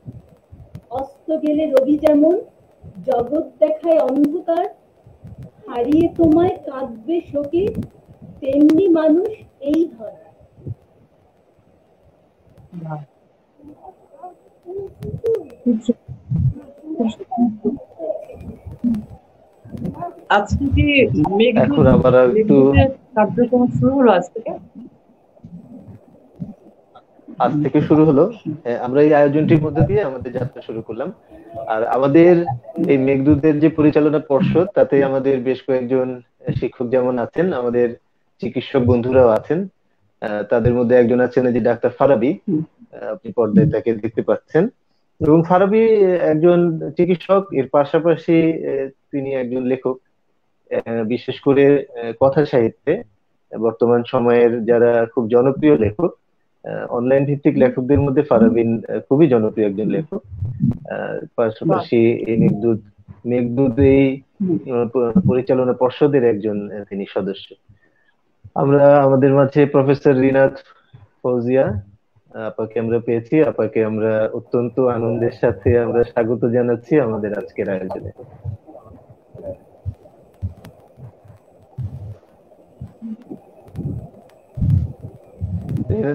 অস্ত গেলে রবি যেমন জগৎ দেখায় অন্ধকার, হারিয়ে তোমায় কাঁদবে শোকে, তেমনি মানুষ এই ধরা। বাহ, খুব সুন্দর। আজকে কি মেঘদূত এখন আবার একটু, মেঘদূতের কার্যক্রম শুরু হলো আজ থেকে? আজ থেকে শুরু হলো। আমরা এই আয়োজনটির মধ্যে দিয়ে আমাদের যাত্রা শুরু করলাম। আর আমাদের এই মেঘদূতের যে পরিচালনা পর্ষদ, তাতে আমাদের বেশ কয়েকজন শিক্ষক যেমন আছেন, আমাদের চিকিৎসক বন্ধুরাও আছেন। তাদের মধ্যে একজন আছেন এই যে ডাক্তার ফারাবি, আপনি পর্দায় তাকে দেখতে পাচ্ছেন। এবং ফারাবি একজন চিকিৎসক, এর পাশাপাশি তিনি একজন লেখক। বিশেষ করে কথা সাহিত্যে বর্তমান সময়ের যারা খুব জনপ্রিয় লেখক, অনলাইন ভিত্তিক লেখকদের মধ্যে ফারাবিন খুবই জনপ্রিয় একজন লেখক। বাহ, পাশাপাশি এই মেঘদূত মেঘদূত এই পরিচালনা পর্ষদের একজন তিনি সদস্য। আমরা আমাদের মাঝে প্রফেসর রিনাত ফৌজিয়া আপাকে আমরা পেয়েছি। আপাকে আমরা অত্যন্ত আনন্দের সাথে আমরা স্বাগত জানাচ্ছি আমাদের আজকের আয়োজনে।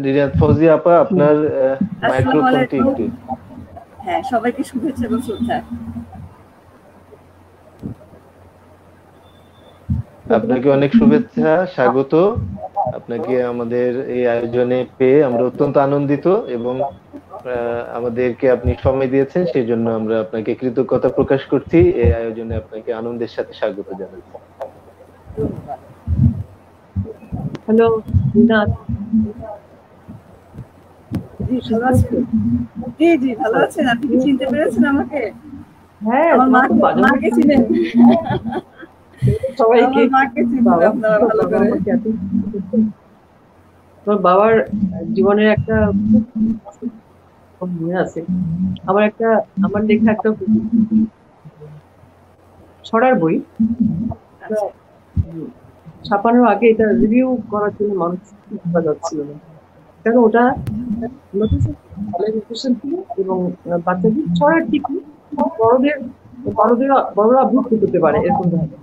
রিয়াদ ফৌজি আপা, আপনার আসসালামু মাইক্রোফোনটি আলাইকুম। একটু। হ্যাঁ, সবাইকে শুভেচ্ছা এবং শ্রদ্ধা। আপনাকে অনেক শুভেচ্ছা, স্বাগত। আপনাকে আমাদের এই আয়োজনে পেয়ে আমরা অত্যন্ত আনন্দিত, এবং আমাদেরকে আপনি সময় দিয়েছেন সেই জন্য আমরা আপনাকে কৃতজ্ঞতা প্রকাশ করছি। এই আয়োজনে আপনাকে আনন্দের সাথে স্বাগত জানাচ্ছি। হ্যালো রিনাত, জি, ভালো আছেন? জি, ভালো আছেন। আপনি কি চিনতে পেরেছেন আমাকে? হ্যাঁ আমার মাকে চিনেন? সবাইকে আমার মাকে চিনবেন আপনারা ভালো করে। তোমার বাবার জীবনের একটা খুব মনে আছে। আমার লেখা একটা ছড়ার বই, ছাপানোর আগে এটা রিভিউ করার জন্য মানুষ পাওয়া যাচ্ছিল না, কারণ ওটা ছিল এবং বাচ্চাদের ছড়ার ঠিক বড়রা ভুল করতে পারে এরকম ধরনের।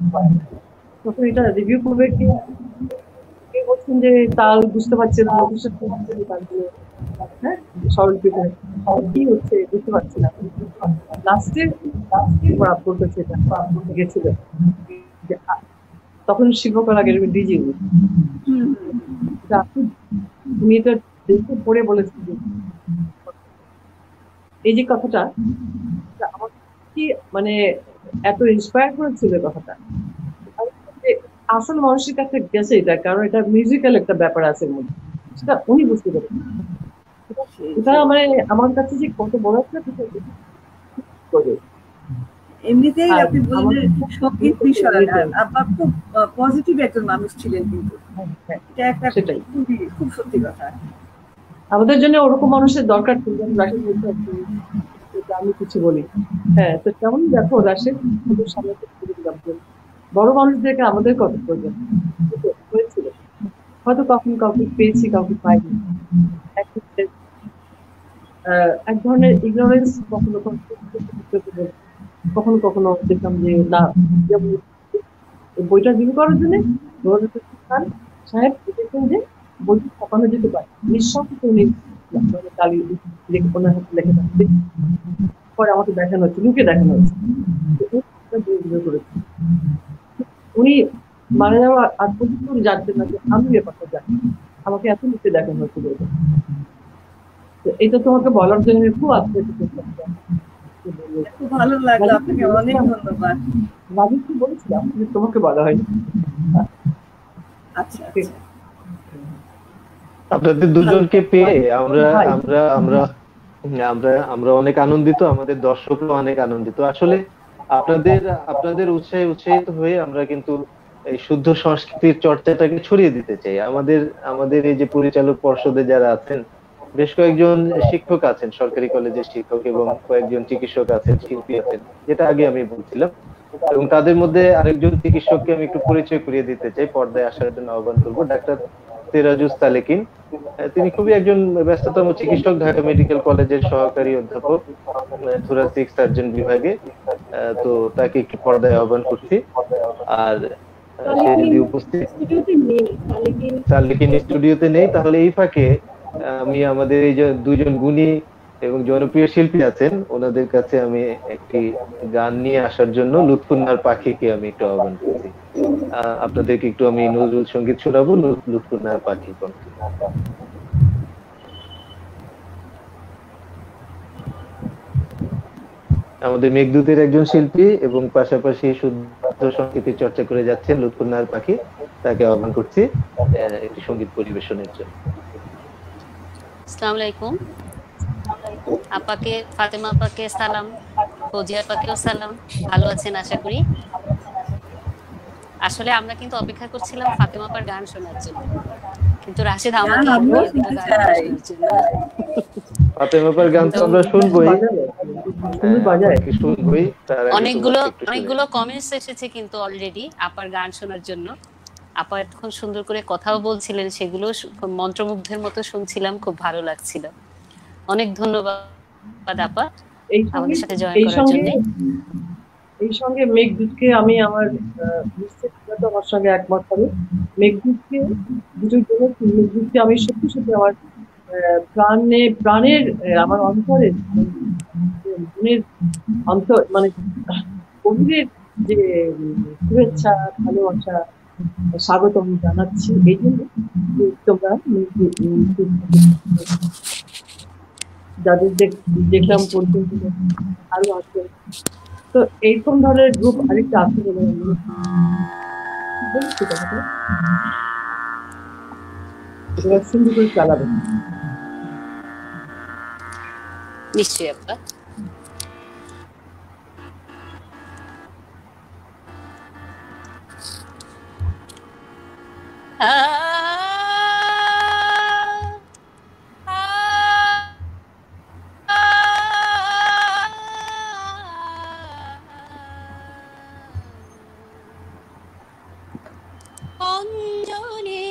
তখন এটা রিভিউ করবে কে বলছেন যে তাল বুঝতে পারছে না, হ্যাঁ স্বরলিপিতে কি হচ্ছে বুঝতে পারছি না। লাস্টে করতেছে গেছিল, তখন শিল্পকলা একাডেমি ডিজি উনি এটা দেখে পড়ে বলেছেন যে এই যে কথাটা আমার কি মানে এত ইন্সপায়ার করেছিল কথাটা, আসল মানুষের কাছে গেছে এটা, কারণ এটা মিউজিক্যাল একটা ব্যাপার আছে এর মধ্যে, সেটা উনি বুঝতে পারেন। এটা মানে আমার কাছে যে কত বড় একটা এমনিতেই আপনি বললেন সঙ্গীত বিষয়, আব্বা খুব পজিটিভ একজন মানুষ ছিলেন, কিন্তু এটা একটা খুব সত্যি কথা। আমাদের জন্য ওরকম মানুষের দরকার ছিল। আমি কিছু বলি, হ্যাঁ, তো কেমন দেখো রাশেদ, সামনে বড় মানুষদেরকে আমাদের কত প্রয়োজন হয়েছিল, হয়তো কখন কাউকে পেয়েছি কাউকে পাইনি। এক ধরনের ইগনোরেন্স কখনো কখনো দেখলাম যে না, বইটা রিভিউ করার জন্য সাহেব দেখেন যে বইটা ছাপানো যেতে পারে, নিঃসন্দেহে উনি ওনার হাতে লেখা থাকবে, পরে আমাকে দেখানো হচ্ছে, লুকে দেখানো হচ্ছে উনি মারা যাওয়ার আজ পর্যন্ত উনি জানতেন না যে আমি ব্যাপারটা জানি, আমাকে এত লুকে দেখানো হচ্ছে। এটা তোমাকে বলার জন্য খুব খুব ভালো লাগলো, আপনাকে অনেক ধন্যবাদ। রাজীব কি বলেছিলাম তোমাকে বলা হয়নি। আচ্ছা, আপনাদের দুজনকে পেয়ে আমরা আমরা আমরা আমরা আমরা অনেক আনন্দিত, আমাদের দর্শকরা অনেক আনন্দিত। আসলে আপনাদের উৎসাহিত হয়ে আমরা কিন্তু এই শুদ্ধ সংস্কৃতির চর্চাটাকে ছড়িয়ে দিতে চাই। আমাদের এই যে পরিচালক পর্ষদে যারা আছেন, বেশ কয়েকজন শিক্ষক আছেন, সরকারি কলেজের শিক্ষক, এবং কয়েকজন চিকিৎসক আছেন, শিল্পী আছেন, যেটা আগে আমি বলছিলাম, এবং তাদের মধ্যে আরেকজন চিকিৎসককে আমি একটু পরিচয় করিয়ে দিতে চাই, পর্দায় আসার জন্য আহ্বান করবো, ডাক্তার সিরাজুস সালেকিন। তিনি খুবই একজন ব্যস্ততম চিকিৎসক, ঢাকা মেডিকেল কলেজের সহকারী অধ্যাপক, থোরাসিক সার্জন বিভাগে। তো তাকে একটু পর্দায় আহ্বান করছি। আর সে যদি উপস্থিত সালেকিন স্টুডিওতে নেই, তাহলে এই ফাঁকে আমি আমাদের এই যে দুজন গুণী এবং জনপ্রিয় শিল্পী আছেন, ওনাদের কাছে আমি একটি গান নিয়ে আসার জন্য লুৎফুন্নার পাখিকে আমি একটু আহ্বান করছি। আপনাদেরকে একটু আমি নজরুল সঙ্গীত শোনাবো, লুৎফুন্নার পাখি কণ্ঠে। আমাদের মেঘদূতের একজন শিল্পী এবং পাশাপাশি শুদ্ধ সংস্কৃতি চর্চা করে যাচ্ছেন লুৎফুন্নার পাখি, তাকে আহ্বান করছি একটি সঙ্গীত পরিবেশনের জন্য। আসসালামু আলাইকুম। আপাকে, ফাতেমা আপাকে সালাম, ফৌজিয়া আপাকেও সালাম। ভালো আছেন আশা করি। আসলে আমরা কিন্তু অপেক্ষা করছিলাম ফাতেমা আপার গান শোনার জন্য, কিন্তু রাশেদ আমাকে ফাতেমা আপার গান তো আমরা শুনবোই, অনেকগুলো কমেন্টস এসেছে কিন্তু অলরেডি আপার গান শোনার জন্য। আপা এতক্ষণ সুন্দর করে কথাও বলছিলেন, সেগুলো মন্ত্রমুগ্ধের মতো শুনছিলাম, খুব ভালো লাগছিল। অনেক ধন্যবাদ আপা আমাদের সাথে জয়েন করার জন্য। এই সঙ্গে মেঘদূতকে আমি আমার আমার সঙ্গে একমত হবে, মেঘদূতকে দুজন জনের মেঘদূতকে আমি সত্যি সত্যি আমার প্রাণের আমার অন্তরের মনের অন্তর মানে গভীরের যে শুভেচ্ছা ভালোবাসা স্বাগতম জানাচ্ছি এই জন্য যে তোমরা যাদের দেখলাম পর্যন্ত আরো আছে, তো এইরকম ধরনের গ্রুপ আরেকটা আছে বলে সুন্দর করে চালাবে নিশ্চয়ই আপা। অঞ্জনে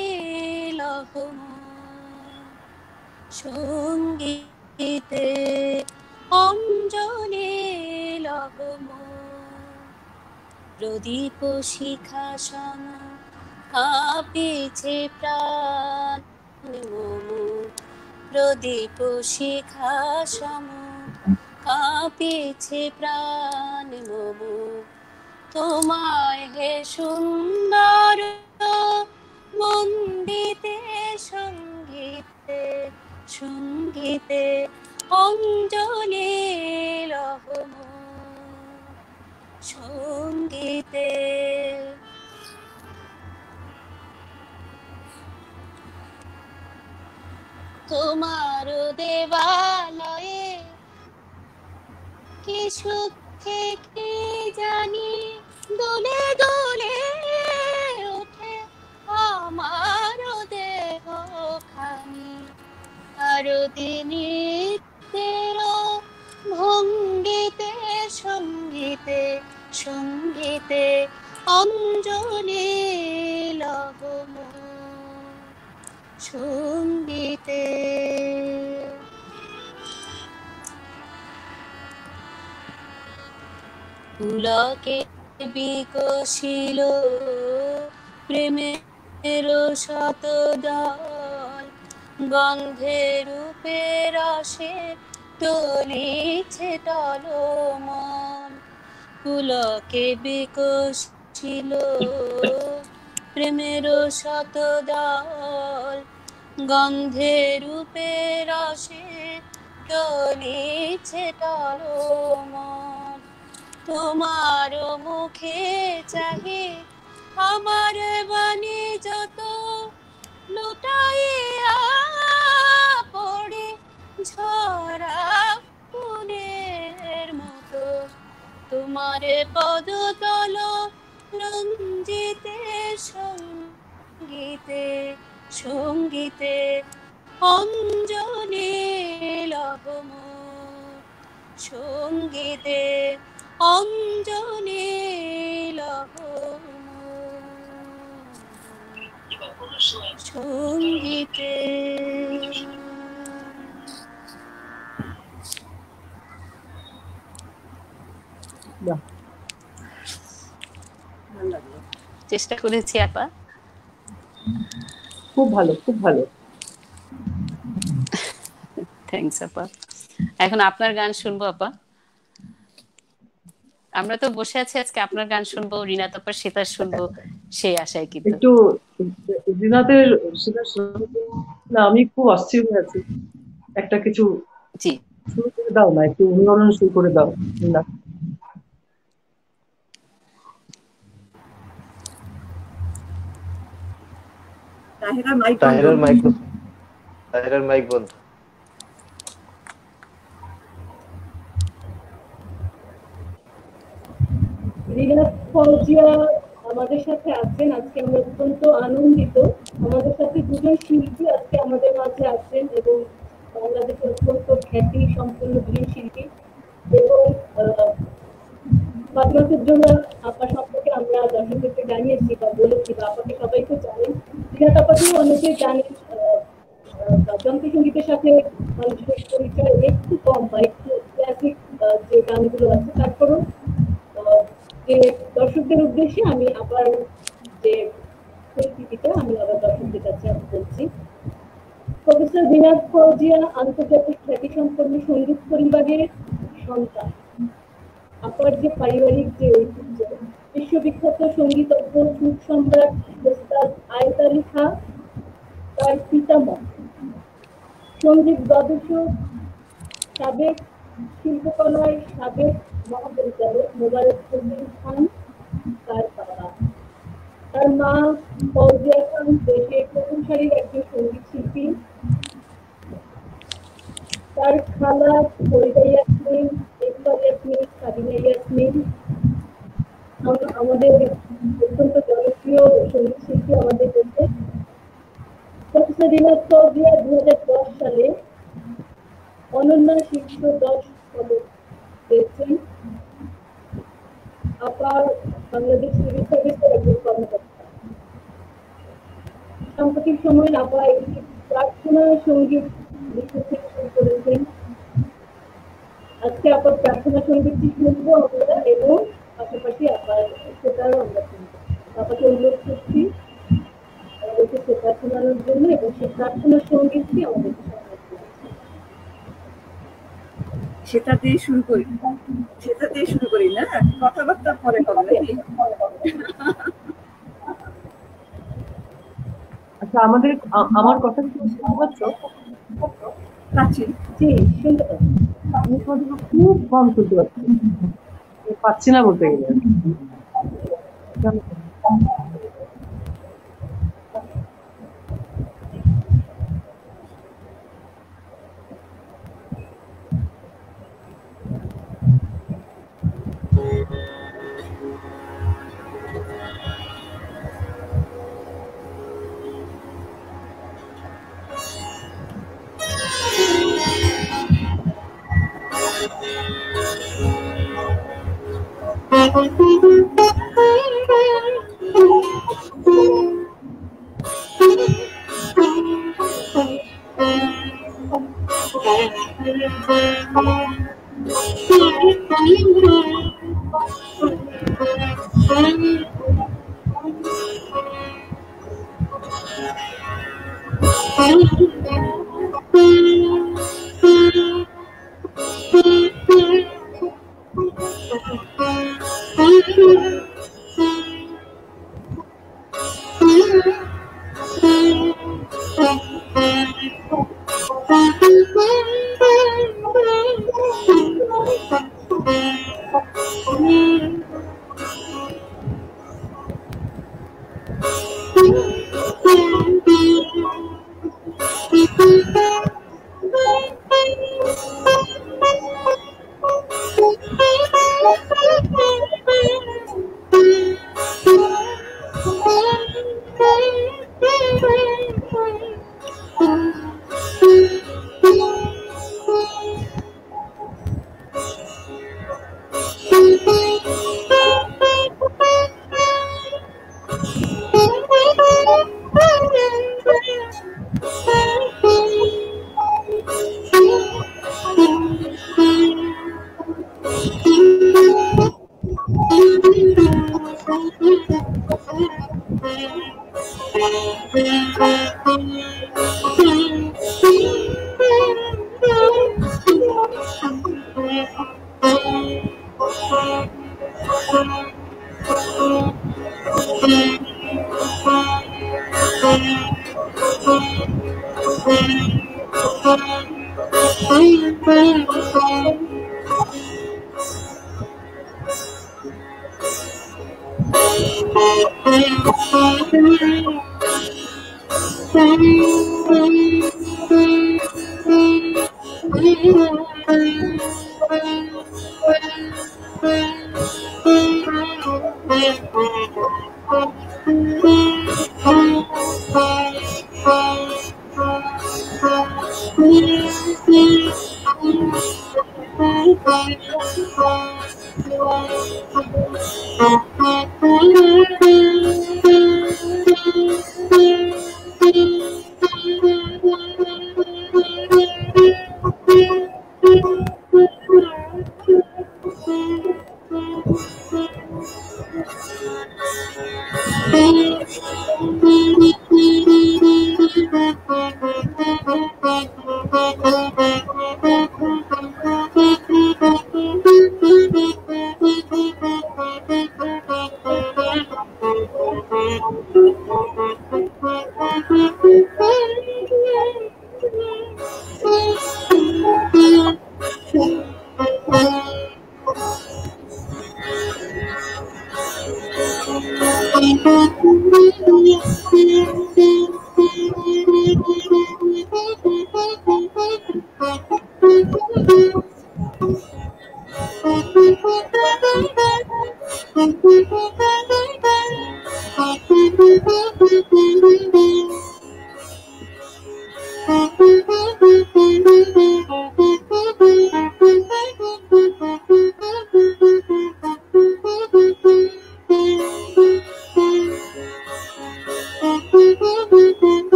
লহম সঙ্গীতে অঞ্জনে লহম প্রদীপ শিখা সম কাঁপিছে প্রাণ মম প্রদীপ শিখা সম কাঁপিছে প্রাণ মম তোমায় হে সুন্দর মন্দিতে সঙ্গীতে সঙ্গীতে অঞ্জনে লহম সঙ্গীতে তোমার দেবালয়ে কি সুখ থেকে জানি দোলে দোলে ওঠে আমার দেহ খানি আরতি নৃত্যের ভঙ্গিতে সঙ্গীতে সঙ্গীতে অঞ্জনে লহম সঙ্গীতে পুলকে বিকশিল প্রেমের শতদল গন্ধে রূপে রসে টলিছে টলমন পুলকে বিকশিল প্রেমের শতদল গন্ধে রূপে রসে টলিছে টলমন তোমার মুখে চাহে আমার বাণী যত লুটাইয়া পড়ে ঝরা ফুলের মতো তোমার পদতল রঞ্জিতে সঙ্গীতে সঙ্গীতে অঞ্জনে লহম সঙ্গীতে অঞ্জনে লহম সঙ্গীতে চেষ্টা করেছি আপা, খুব ভালো খুব ভালো। থ্যাঙ্কস আপা। এখন আপনার গান শুনবো আপা। আমরা তো বসে আছি আজকে আপনার গান শুনবো, রিনাত আপার সেতার শুনবো সেই আশায়। কিন্তু একটু রিনাতের সেটা না, আমি খুব অস্থির হয়ে আছি, একটা কিছু জি শুরু করে দাও না, একটু অনুরণন শুরু করে দাও রিনাত। তাহেরার মাইক বন্ধ। রিনাত ফৌজিয়া আমাদের সাথে আছেন। আজকে আমরা অত্যন্ত আনন্দিত, আমাদের সাথে দুজন শিল্পী আজকে আমাদের মাঝে আছেন এবং বাংলাদেশের অত্যন্ত খ্যাতি সম্পন্ন দুজন শিল্পী। এবং ফাতিমাতুর জন্য আপনার সম্পর্কে আমরা দর্শকদেরকে জানিয়েছি বা বলেছি, বা আপনাকে সবাই তো জানেন। রিনাত আপাকেও অনেকে জানেন, যন্ত্রসঙ্গীতের সাথে মানুষের পরিচয় একটু কম বা একটু ক্লাসিক যে গানগুলো আছে। তারপরও যে দর্শকদের উদ্দেশ্যে আমি আবার যে পরিস্থিতিটা আমি আবার দর্শকদের কাছে বলছি। প্রফেসর বিনাদ ফৌজিয়া আন্তর্জাতিক খ্যাতিসম্পন্ন সঙ্গীত পরিবারের সন্তান। আপার যে পারিবারিক যে ঐতিহ্য, বিশ্ববিখ্যাত সঙ্গীতজ্ঞ সুর সম্রাট ওস্তাদ আয়েত আলী খাঁ তার পিতামহ, সঙ্গীত গবেষক, সাবেক শিল্পকলার সাবেক মহাপরিচালক মোবারক হোসেন খান তার বাবা। তার মা ফৌজিয়া খান দেশের প্রথম সারির একজন সঙ্গীত শিল্পী। তার খালা ফরিদা ইয়াসমিন, ইকবাল ইয়াসমিন, সাবিনা ইয়াসমিন আমাদের অত্যন্ত জনপ্রিয় সঙ্গীত শিল্পী আমাদের দেশে। প্রফেসর বিনাদ ফৌজিয়া 2010 সালে অনন্য শীর্ষ 10 পদক পেয়েছেন। আপা বাংলাদেশ সিভিল সার্ভিসের একজন কর্মকর্তা। সাম্প্রতিক সময়ে আপা একটি প্রার্থনা সঙ্গীত লিখতে শুরু করেছেন। আজকে আপার প্রার্থনা সঙ্গীতটি শুনবো আমরা এবং পাশাপাশি আপার সেটাও আমরা শুনবো। আপাকে অনুরোধ করছি আমাদেরকে সেটা শোনানোর জন্য এবং সেই প্রার্থনা সঙ্গীতটি আমাদেরকে শোনানোর জন্য। সেটা দিয়ে শুরু করি না, কথাবার্তা পরে হবে নাকি? আচ্ছা, আমার কথা কি শুনতে পাচ্ছ? পাচ্ছি, জি শুনতে পাচ্ছি। আমি তোমাদের খুব কম শুনতে পাচ্ছি, পাচ্ছি না বলতে গেলে।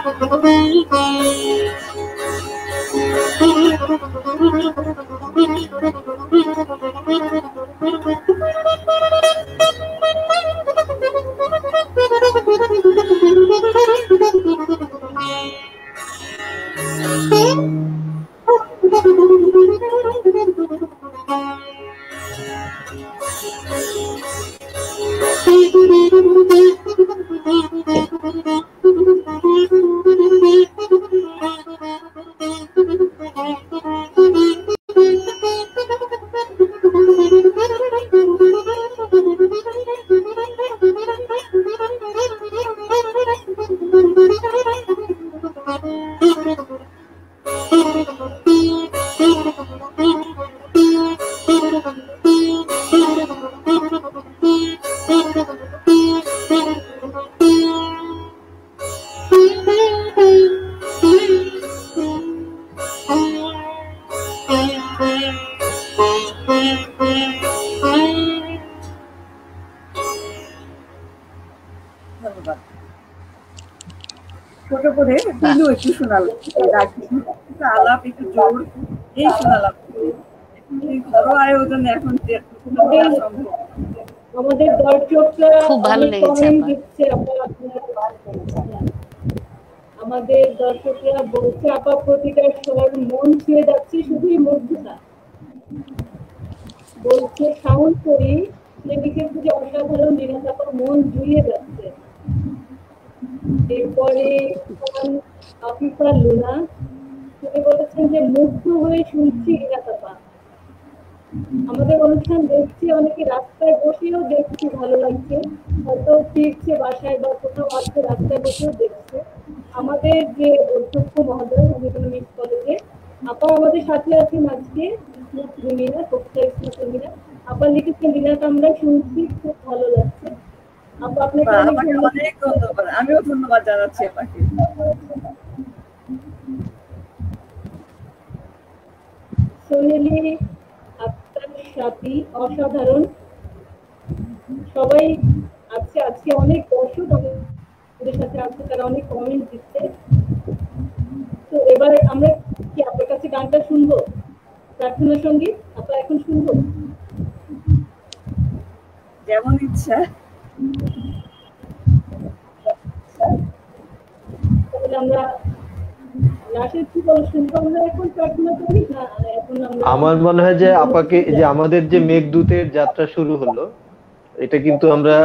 ধন্যবাদ। ছোট করে দিলু একটু শোনালো, আলাপ একটু জোর এই শোনালাম। ঘরোয়া আয়োজনে এখন আমাদের দর্শকরা খুব ভালো লেগেছে আমাদের দর্শকরা বলছে আপা প্রতিটা স্বর মন ছুঁয়ে যাচ্ছে, শুধুই মধ্যতা বলছে সাউন্ড করি লিখেছে যে অসাধারণ নিরাপত্তা মন জুড়িয়ে যাচ্ছে। এরপরে আফিফা লুনা তিনি বলেছেন যে মুগ্ধ হয়ে শুনছি নিরাপত্তা, আমাদের অনুষ্ঠান দেখছি, অনেকে রাস্তায় বসেও দেখছি, ভালো লাগছে, হয়তো ফিরছে বাসায় বা কোথাও আসছে রাস্তায় বসেও দেখছে। আমাদের যে অধ্যক্ষ মহোদয় ইকোনমিক্স কলেজে আপা আমাদের সাথে আছেন আজকে, মিনা মিনা আপা লিখেছেন রিনাত আমরা শুনছি, খুব ভালো লাগছে। আপা আপনাকে অনেক ধন্যবাদ, আমিও ধন্যবাদ জানাচ্ছি আপনাকে। সোহেলি আক্তার সাথী অসাধারণ, সবাই আছে আজকে, অনেক দর্শক আমাদের সাথে আছে, তারা অনেক কমেন্ট দিচ্ছে। তো এবার আমরা কি আপনার কাছে গানটা শুনবো, প্রার্থনা সঙ্গীত আপা এখন শুনবো? যেমন ইচ্ছা। তাহলে আমরা লাশের কি বল শুনবো আমরা এখন প্রার্থনা করি না এখন আমরা? আমার মনে হয় যে আপাকে যে আমাদের যে মেঘদূতের যাত্রা শুরু হলো, এটা কিন্তু আমরা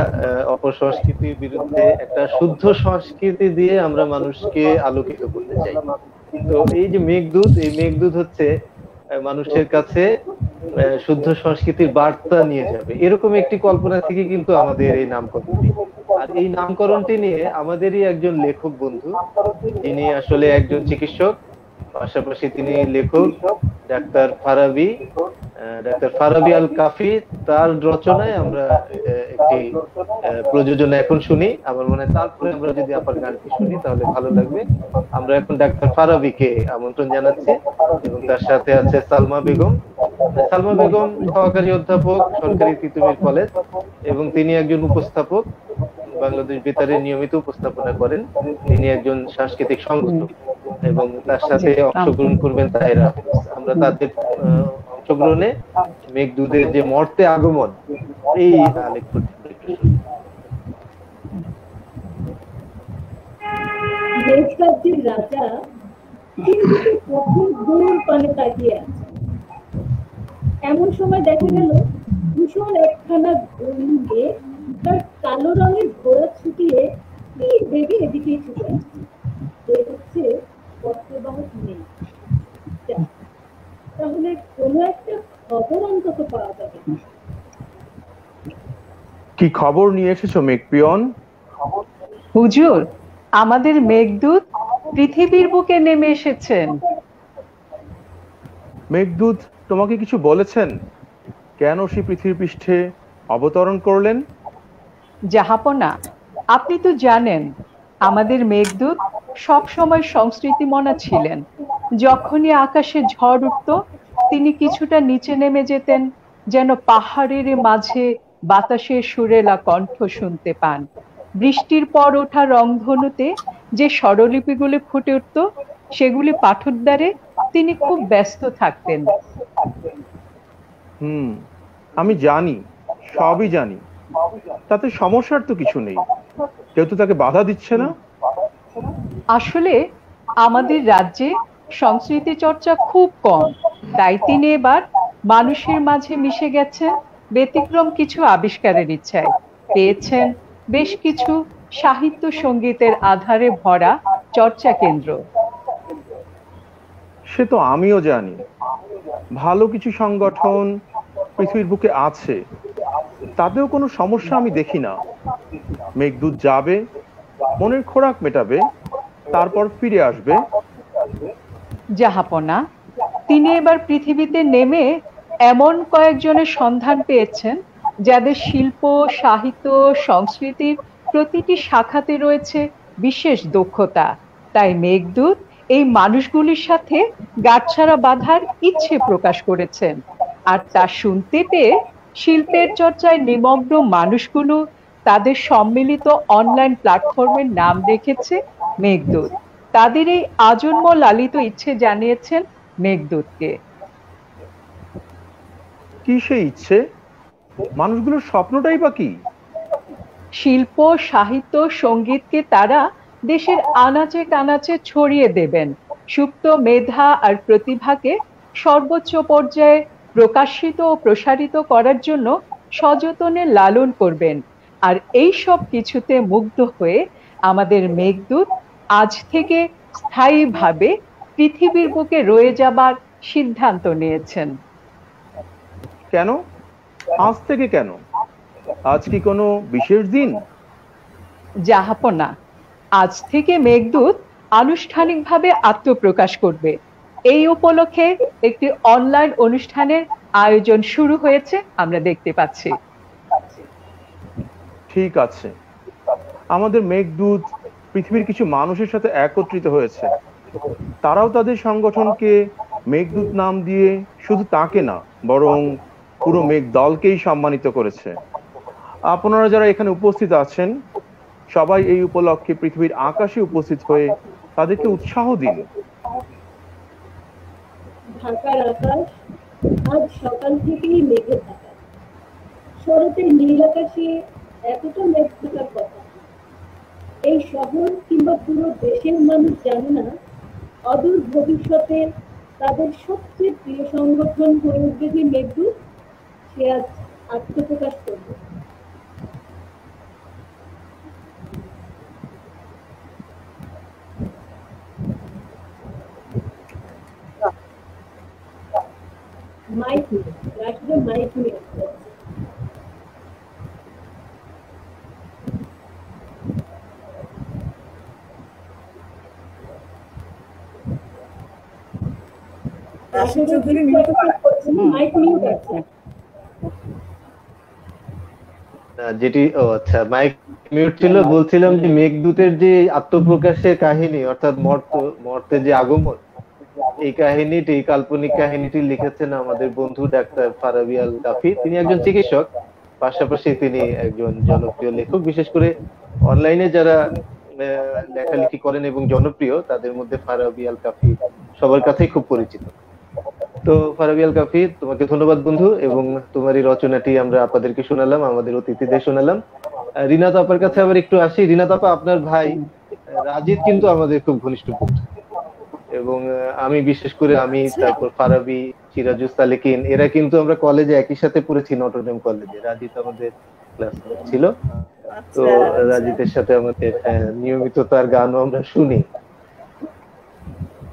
অপসংস্কৃতির বিরুদ্ধে একটা শুদ্ধ সংস্কৃতি দিয়ে আমরা মানুষকে আলোকিত করতে চাই। তো এই যে মেঘদূত, এই মেঘদূত হচ্ছে মানুষের কাছে শুদ্ধ সংস্কৃতির বার্তা নিয়ে যাবে, এরকম একটি কল্পনা থেকে কিন্তু আমাদের এই নামকরণটি। আর এই নামকরণটি নিয়ে আমাদেরই একজন লেখক বন্ধু, যিনি আসলে একজন চিকিৎসক, পাশাপাশি তিনি লেখক ডাক্তার ফারাবি আল কাফি, তার রচনায় আমরা একটি প্রযোজনা এখন শুনি। আমার মনে হয় তারপরে আমরা যদি আপনার গানটি শুনি তাহলে ভালো লাগবে। আমরা এখন ডাক্তার ফারাবিকে আমন্ত্রণ জানাচ্ছি এবং তার সাথে আছে সালমা বেগম সহকারী অধ্যাপক, সরকারি তিতুমির কলেজ, এবং তিনি একজন উপস্থাপক, বাংলাদেশ বেতারে নিয়মিত উপস্থাপনা করেন। তিনি একজন সাংস্কৃতিক সংগঠক এবং তার সাথে অংশগ্রহণ করবেন তাহেরা। আমরা তাদের অংশগ্রহণে মেঘদূতের যে মর্তে আগমন এই আলেখ্যটি রাজা দূর পানে তাকিয়ে আছে। এমন সময় দেখা গেল ভীষণ একখানা গরুকে তার কালো রঙের ঘোড়া ছুটিয়ে বেগে এদিকেই ছুটে আসছে। হচ্ছে পত্রবাহক নেই, তাহলে কোনো একটা খবর অন্তত পাওয়া যাবে। কি খবর নিয়ে এসেছো মেঘপিয়ন? হুজুর, আমাদের মেঘদূত পৃথিবীর বুকে নেমে এসেছেন। মেঘদূত তোমাকে কিছু বলেছেন? কেন সে পৃথিবীর পৃষ্ঠে অবতরণ করলেন? জাহাপনা, আপনি তো জানেন আমাদের মেঘদূত সব সময় সংস্কৃতি মনা ছিলেন। যখনই আকাশে ঝড় উঠত তিনি কিছুটা নিচে নেমে যেতেন, যেন পাহাড়ের মাঝে বাতাসের সুরেলা কণ্ঠ শুনতে পান। বৃষ্টির পর ওঠা রংধনুতে যে স্বরলিপিগুলি ফুটে উঠত সেগুলি পাঠোদ্ধারে তিনি খুব ব্যস্ত থাকতেন। আমি জানি, সবই জানি, তাতে সমস্যার তো কিছু নেই, কেউ তো তাকে বাধা দিচ্ছে না। আসলে আমাদের রাজ্যে সংস্কৃতি চর্চা খুব কম, তাই তিনি এবার মানুষের মাঝে মিশে গেছেন ব্যতিক্রম কিছু আবিষ্কারের ইচ্ছায়। পেয়েছেন বেশ কিছু সাহিত্য সঙ্গীতের আধারে ভরা চর্চা কেন্দ্র। সে তো আমিও জানি, ভালো কিছু সংগঠন পৃথিবীর বুকে আছে, তাতেও কোনো সমস্যা আমি দেখি না। মেঘদূত যাবে, মনের খোরাক মেটাবে, তারপর ফিরে আসবে। জাহাপনা, তিনি এবার পৃথিবীতে নেমে এমন কয়েকজনের সন্ধান পেয়েছেন যাদের শিল্প, সাহিত্য, সংস্কৃতির প্রতিটি শাখাতে রয়েছে বিশেষ দক্ষতা। তাই মেঘদূত এই মানুষগুলির সাথে গাঁটছড়া বাঁধার ইচ্ছে প্রকাশ করেছেন, আর তা শুনতে পেয়ে শিল্পের চর্চায় নিমগ্ন মানুষগুলো তাদের সম্মিলিত অনলাইন প্ল্যাটফর্মের নাম রেখেছে মেঘদূত। তাদের এই আজন্ম লালিত ইচ্ছে জানিয়েছেন মেঘদূতকে। কি সেই ইচ্ছে? মানুষগুলোর স্বপ্নটাই বা কি? শিল্প, সাহিত্য, সঙ্গীতকে তারা দেশের আনাচে কানাচে ছড়িয়ে দেবেন, সুপ্ত মেধা আর প্রতিভাকে সর্বোচ্চ পর্যায়ে প্রকাশিত ও প্রসারিত করার জন্য সযতনে লালন করবেন। আর এই সব কিছুতে মুগ্ধ হয়ে আমাদের মেঘদূত আজ থেকে স্থায়ীভাবে পৃথিবীর বুকে রয়ে যাবার সিদ্ধান্ত নিয়েছেন। কেন? আজ থেকে কেন? আজ কি কোনো বিশেষ দিন? জাহাপনা, আজ থেকে মেঘদূত আনুষ্ঠানিকভাবে আত্মপ্রকাশ করবে। এই উপলক্ষে একটি অনলাইন অনুষ্ঠানের আয়োজন শুরু হয়েছে, আমরা দেখতে পাচ্ছি। ঠিক আছে, আমাদের মেঘদূত পৃথিবীর কিছু মানুষের সাথে একত্রিত হয়েছে। তারাও তাদের সংগঠনকে মেঘদূত নাম দিয়ে শুধু তাকে না, বরং পুরো মেঘ দলকেই সম্মানিত করেছে। আপনারা যারা এখানে উপস্থিত আছেন, সবাই এই উপলক্ষে পৃথিবীর আকাশে উপস্থিত হয়ে তাদেরকে উৎসাহ দিন। ঢাকার আকাশ আজ সকাল থেকেই মেঘে থাকা। শরতের নীল আকাশে এতটা মেঘ থাকার কথা এই শহর কিংবা পুরো দেশের মানুষ জানে না। অদূর ভবিষ্যতে তাদের সবচেয়ে প্রিয় সংগঠন হয়ে উঠবে যে মেঘদূত, সে আজ আত্মপ্রকাশ করবে। মাইক রাখবে, মাইক নিয়ে যেটি আচ্ছা মাইক মিউট ছিল। বলছিলাম যে মেঘদূতের যে আত্মপ্রকাশের কাহিনী, অর্থাৎ মর্তের যে আগমন, এই কাহিনীটি, কাল্পনিক কাহিনীটি লিখেছেন আমাদের বন্ধু ডাক্তার ফারাবী আল কাফি। তিনি একজন চিকিৎসক, পাশাপাশি তিনি একজন জনপ্রিয় লেখক। বিশেষ করে অনলাইনে যারা লেখালেখি করেন এবং জনপ্রিয়, তাদের মধ্যে ফারাবী আল কাফি সবার কাছেই খুব পরিচিত। তো ফারাবী আল কাফি, তোমাকে ধন্যবাদ বন্ধু, এবং তোমার এই রচনাটি আমরা আপনাদেরকে শোনালাম, আমাদের অতিথিদের শোনালাম। রিনাত আপার কাছে আবার একটু আসি। রিনাত আপা, আপনার ভাই রাজিদ কিন্তু আমাদের খুব ঘনিষ্ঠ বন্ধু, এবং আমি বিশেষ করে আমি, তারপর ফারাবী, সিরাজুস সালেকিন, এরা কিন্তু আমরা কলেজে একই সাথে পড়েছি, নটরডেম কলেজে। রাজিদ আমাদের ক্লাস ছিল। তো রাজিদের সাথে আমাদের নিয়মিত তার গানও আমরা শুনি।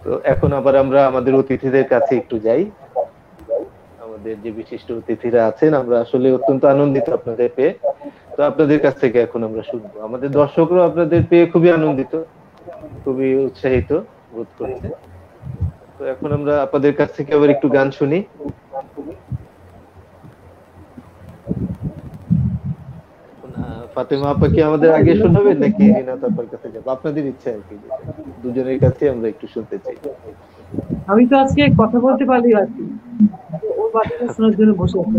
তো এখন আবার আমরা আমাদের অতিথিদের কাছে একটু যাই। আমাদের যে বিশিষ্ট অতিথিরা আছেন, আমরা আসলে অত্যন্ত আনন্দিত আপনাদের পেয়ে। তো আপনাদের কাছ থেকে এখন আমরা শুনবো। আমাদের দর্শকরাও আপনাদের পেয়ে খুবই আনন্দিত, খুবই উৎসাহিত বোধ করছে। তো এখন আমরা আপনাদের কাছ থেকে আবার একটু গান শুনি। ফাতেমা আপা কি আমাদের আগে শোনাবেন নাকি রিনাত আপার কাছে যাবো? আপনাদের ইচ্ছা আর কি, দুজনের কাছে আমরা একটু শুনতে চাই। আমি তো আজকে কথা বলতে পারি আর কি, ও বাচ্চা শোনার জন্য বসে আছে,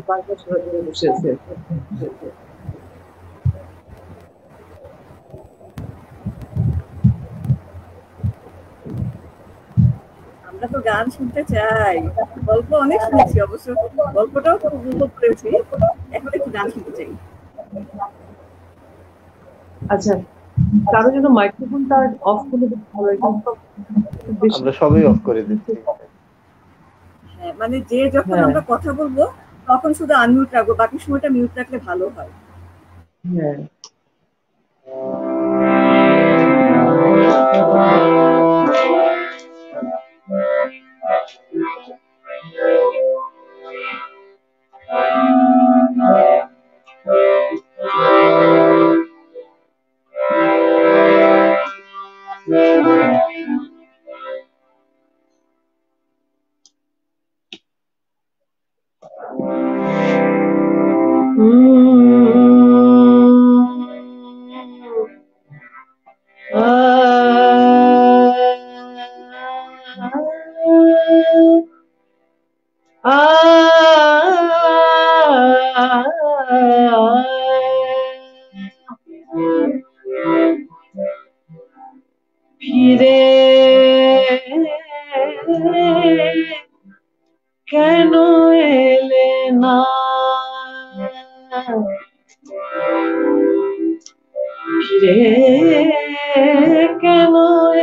বাচ্চা শোনার জন্য বসে আছে। আমরা তো গান শুনতে চাই, গল্প অনেক শুনেছি অবশ্য, গল্পটাও খুব উপভোগ করেছি, এখন একটু গান শুনতে চাই। আচ্ছা, কারো জন্য মাইক্রোফোনটা অফ করে দিতে ভালো হয়, আমরা সবাই অফ করে দিচ্ছি। হ্যাঁ, মানে যে যখন আমরা কথা বলবো তখন শুধু আনমিউট রাখবো, বাকি সময়টা মিউট রাখলে ভালো হয়। হ্যাঁ। ফিরে কেন এলে না, ফিরে কেন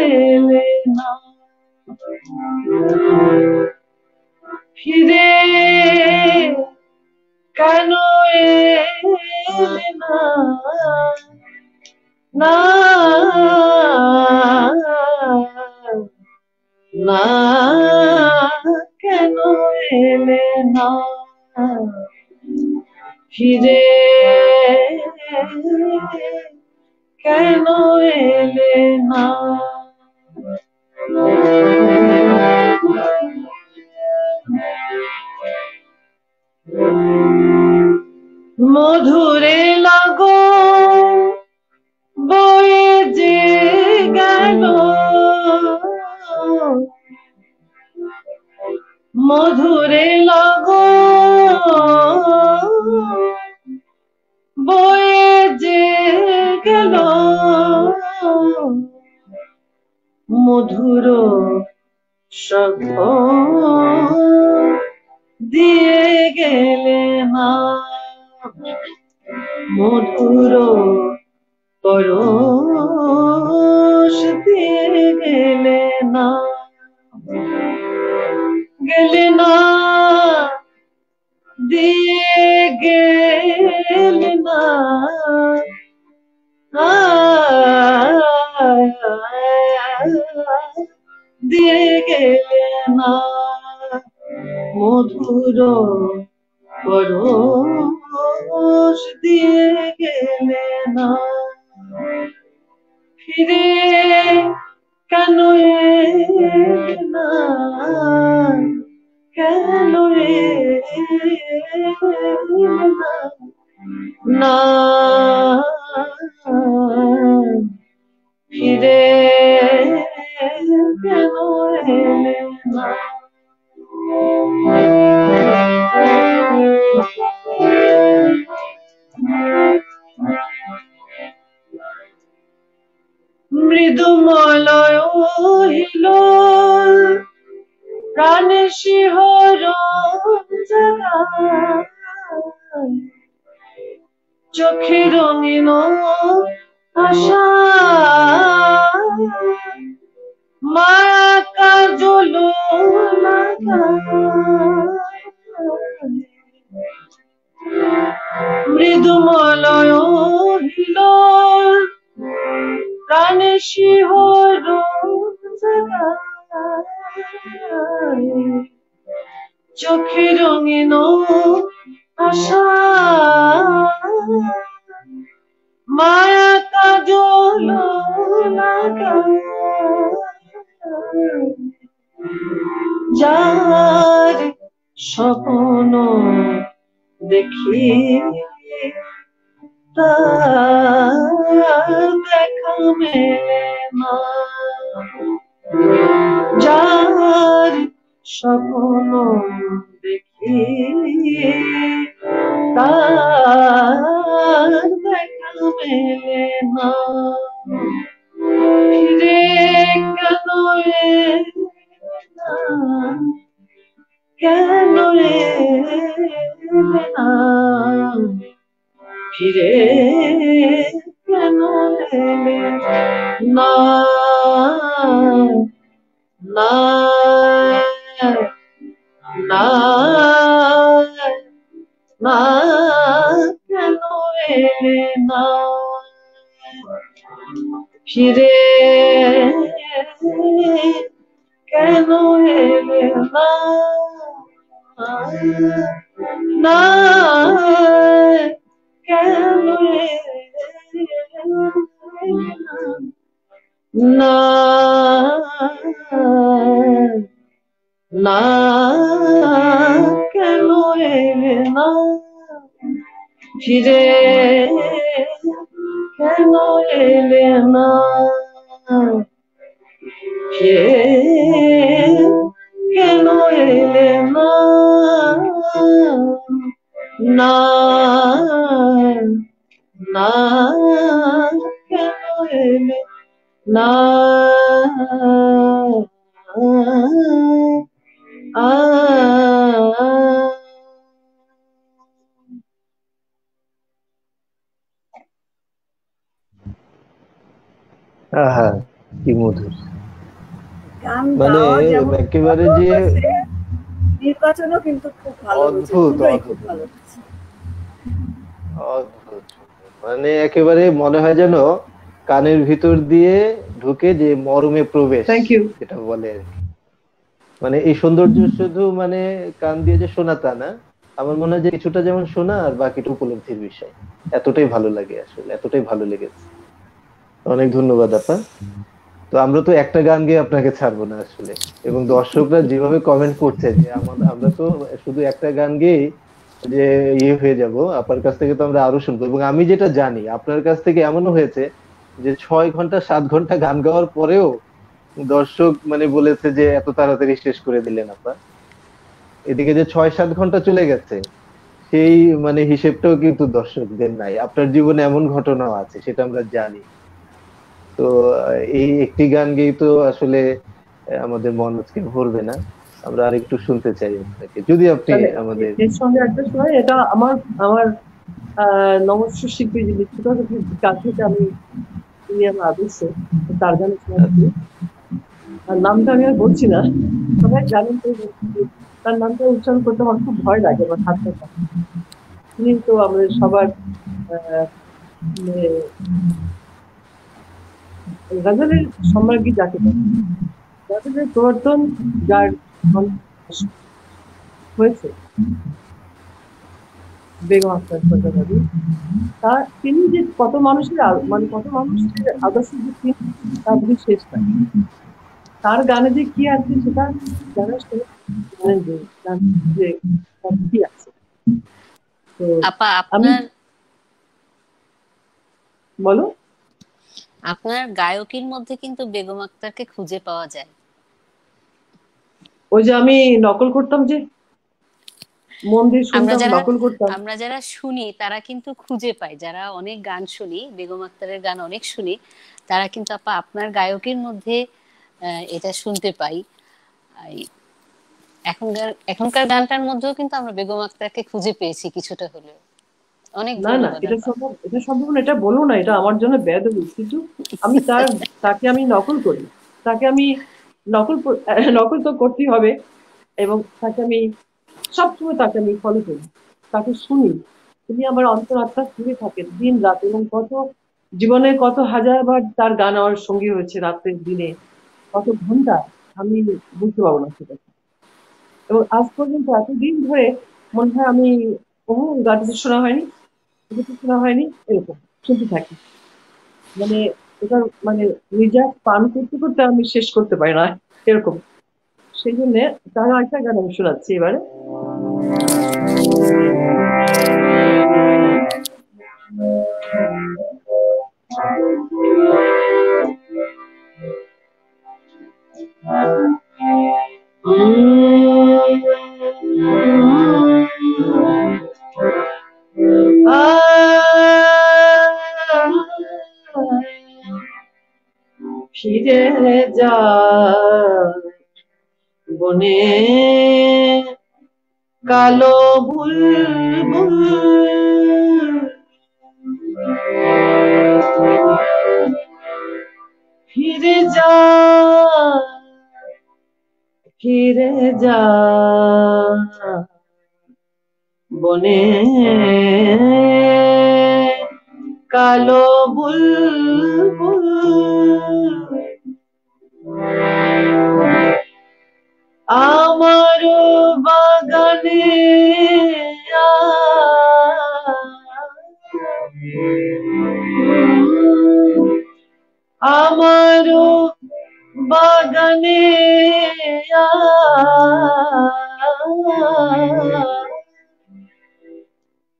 এলে না, ফিরে কেন এলে না, না না কেন এলে না, ফিরে কেন এলে না। মধুরে লাগো বয়ে যে গেল, মধুরে লাগো বয়ে যে গেল, মধুর সখ দিয়ে গেলে না, মধুর পরশ দিয়ে গেলে না, গেলে না, দিয়ে গেলে না, দিয়ে গেলে না, মধুর পরশ দিয়ে গেলে না, ফিরে কেন এলে না, কেন এলে না, না ফিরে কেন এলে না। মৃদুমলয় হিল প্রাণে শিহরণ জাগায়, চোখে রঙিন আশা মায়া কাজল লাগায়, মৃদুমলয় হিল প্রাণে শিহরণ জাগায়, চোখে রঙিন আশা মায়া কাজল লাগায়, যার স্বপ্ন দেখি তার দেখা মেলে না, যার স্বপ্ন দেখি তার দেখা মেলে না, ফিরে কেন এলে না, কেন এলে না ফিরে, কেন এলে না, না, না, না, কেন এলে না ফিরে, কেন এলে না, না, কেন এলে না, না, কেন এলে না ফিরে, কেন এলে না ফিরে, কেন এলে না, না, না, কেন এলে না, আহা কি মধুর, গান মানে গাওয়া যেমন একেবারে ভালো যে হয়েছে, নির্বাচনও কিন্তু খুব ভালো হয়েছে, অদ্ভুত দুটোই খুব অদ্ভুত ভালো হয়েছে। অদ্ভুত, মানে একেবারে মনে হয় যেন কানের ভিতর দিয়ে ঢুকে যে মরমে প্রবেশ, থ্যাংক ইউ। যেটা বলে আর কি। মানে এই সৌন্দর্য শুধু মানে কান দিয়ে যে শোনা তা না, আমার মনে হয় যে কিছুটা যেমন শোনা আর বাকিটা উপলব্ধির বিষয়। এতটাই ভালো লাগে, আসলে এতটাই ভালো লেগেছে। অনেক ধন্যবাদ আপা। তো আমরা তো একটা গান গেয়ে আপনাকে ছাড়বো না আসলে, এবং দর্শকরা যেভাবে কমেন্ট করছে যে আমরা তো শুধু একটা গান গেয়ে যে ইয়ে হয়ে যাব, আপার কাছ থেকে তো আমরা আরো শুনবো। এবং আমি যেটা জানি আপনার কাছ থেকে এমনও হয়েছে যে 6 ঘন্টা 7 ঘন্টা গান গাওয়ার পরেও দর্শক মানে বলেছে যে এত তাড়াতাড়ি শেষ করে দিলেন আপা। এদিকে যে 6-7 ঘন্টা চলে গেছে সেই মানে হিসেবটাও কিন্তু দর্শকদের নাই। আপনার জীবনে এমন ঘটনাও আছে, সেটা আমরা জানি। তো এই একটি গান গেয়ে তো আসলে আমাদের মন আজকে ভরবে না, আমরা আরেকটু শুনতে চাই আপনাকে, যদি আপনি তাহলে আমাদের। এর সঙ্গে একটা সময় এটা আমার আমার নমস্য শিল্পী যিনি ছোটখাটো কাছ থেকে আমি তিনি আমার আদর্শ, তার গানে শোনাচ্ছি। তার নামটা আমি আর বলছি না, সবাই জানেন তো, তার নামটা উচ্চারণ করতে আমার খুব ভয় লাগে, আমার হাত পা। তিনি তো আমাদের সবার গজলের সম্রাজ্ঞী যাকে বলে, গজলের প্রবর্তন যার হয়েছে বেগম আক্তার প্রজাপতি, তার তিনি যে কত মানুষের মানে কত মানুষের আদর্শ যে তিনি, তা বুঝি শেষ নাই। তার গানে যে কি আছে সেটা যারা জানেন যে কি আছে। তো আপা আমি আপনার বলো, আপনার গায়কের মধ্যে কিন্তু বেগম আক্তারকে খুঁজে পাওয়া যায়। ওই যে আমি নকল করতাম, যে মন দিয়ে শুনতাম, নকল করতাম। আমরা যারা শুনি তারা কিন্তু খুঁজে পাই, যারা অনেক গান শুনি, বেগম আক্তারের গান অনেক শুনি, তারা কিন্তু আপা আপনার গায়কের মধ্যে এটা শুনতে পাই। এখনকার গানটার মধ্যেও কিন্তু আমরা বেগম আক্তারকে খুঁজে পেয়েছি কিছুটা হলেও। অনেক না না, ধন্যবাদ এটা আপা। সম্ভব, এটা সম্ভব না, এটা বলো না, এটা আমার জন্য বেয়াদবি। কিন্তু আমি তাকে আমি নকল করি, তাকে আমি নকল তো করতেই হবে, এবং তাকে আমি সবসময় তাকে আমি ফলো করি, তাকে শুনি। তিনি আমার অন্তরাত্মা শুনে থাকেন দিন রাত, এবং জীবনে কত হাজার বার তার গান আমার সঙ্গী হয়েছে, রাত্রের দিনে কত ঘন্টা আমি বুঝতে পারবো না সেটা। এবং আজ পর্যন্ত এতদিন ধরে মনে হয় আমি গানটা তো শোনা হয়নি, এটা তো শোনা হয়নি, এরকম শুনতে থাকি। মানে এটা মানে রিজার্ভ পান করতে করতে আমি শেষ করতে পারি না, এরকম। সেই জন্য তার একটা গান আমি শোনাচ্ছি এবারে। ফিরে যা বনে কালো বুলবুল ফিরে যা ফিরে যা বনে কালো বুলবুল আমার বাগানে আমার বাগানে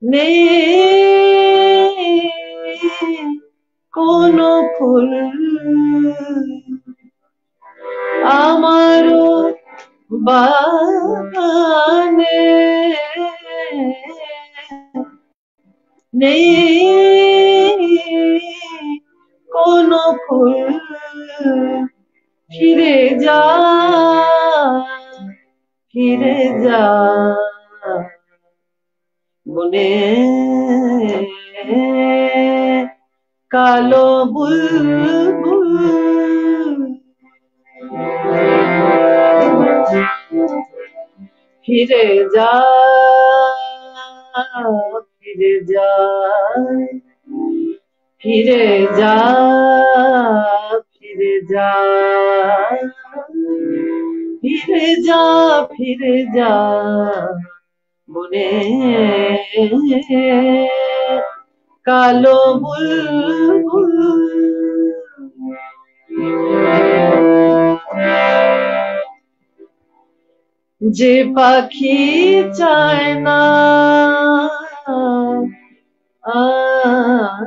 নেই কোন ফুল আমার বাগানে নেই কোন ফুল ফিরে যা ফিরে যা বনে কালো বুলবুল ফিরে যা ফিরে যা ফিরে যা ফিরে যা ফিরে যা ফিরে যা বনে কালো বুলবুল যে পাখি চায় না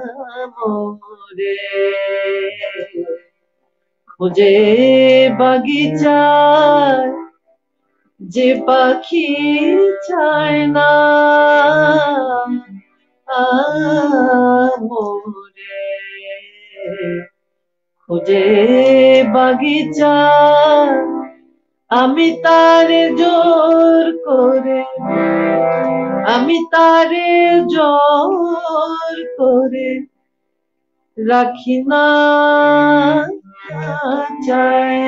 আমরে খুঁজে বাগিচায় যে পাখি চায় না আমরে খুঁজে বাগিচায় আমি তারে জোর করে আমি তারে জোর করে রাখি না চায়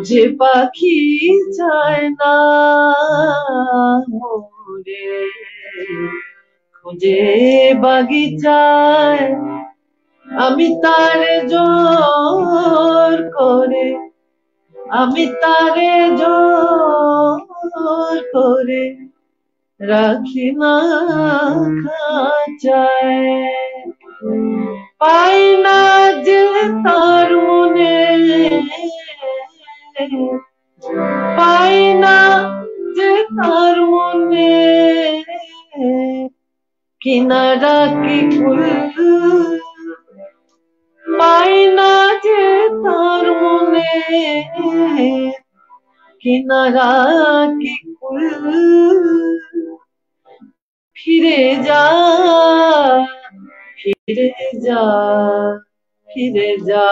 যে পাখি চায় না মোরে খুঁজে বাগিচায় আমি তারে জোর করে আমি তারে জোর করে রাখি না খাঁচায় পাই না যে তার মনে পাই না যে তার মনে কিনারা কি ফুল পাই না যে তার মনে কিনারা কি ফুল ফিরে যা ফিরে যা ফিরে যা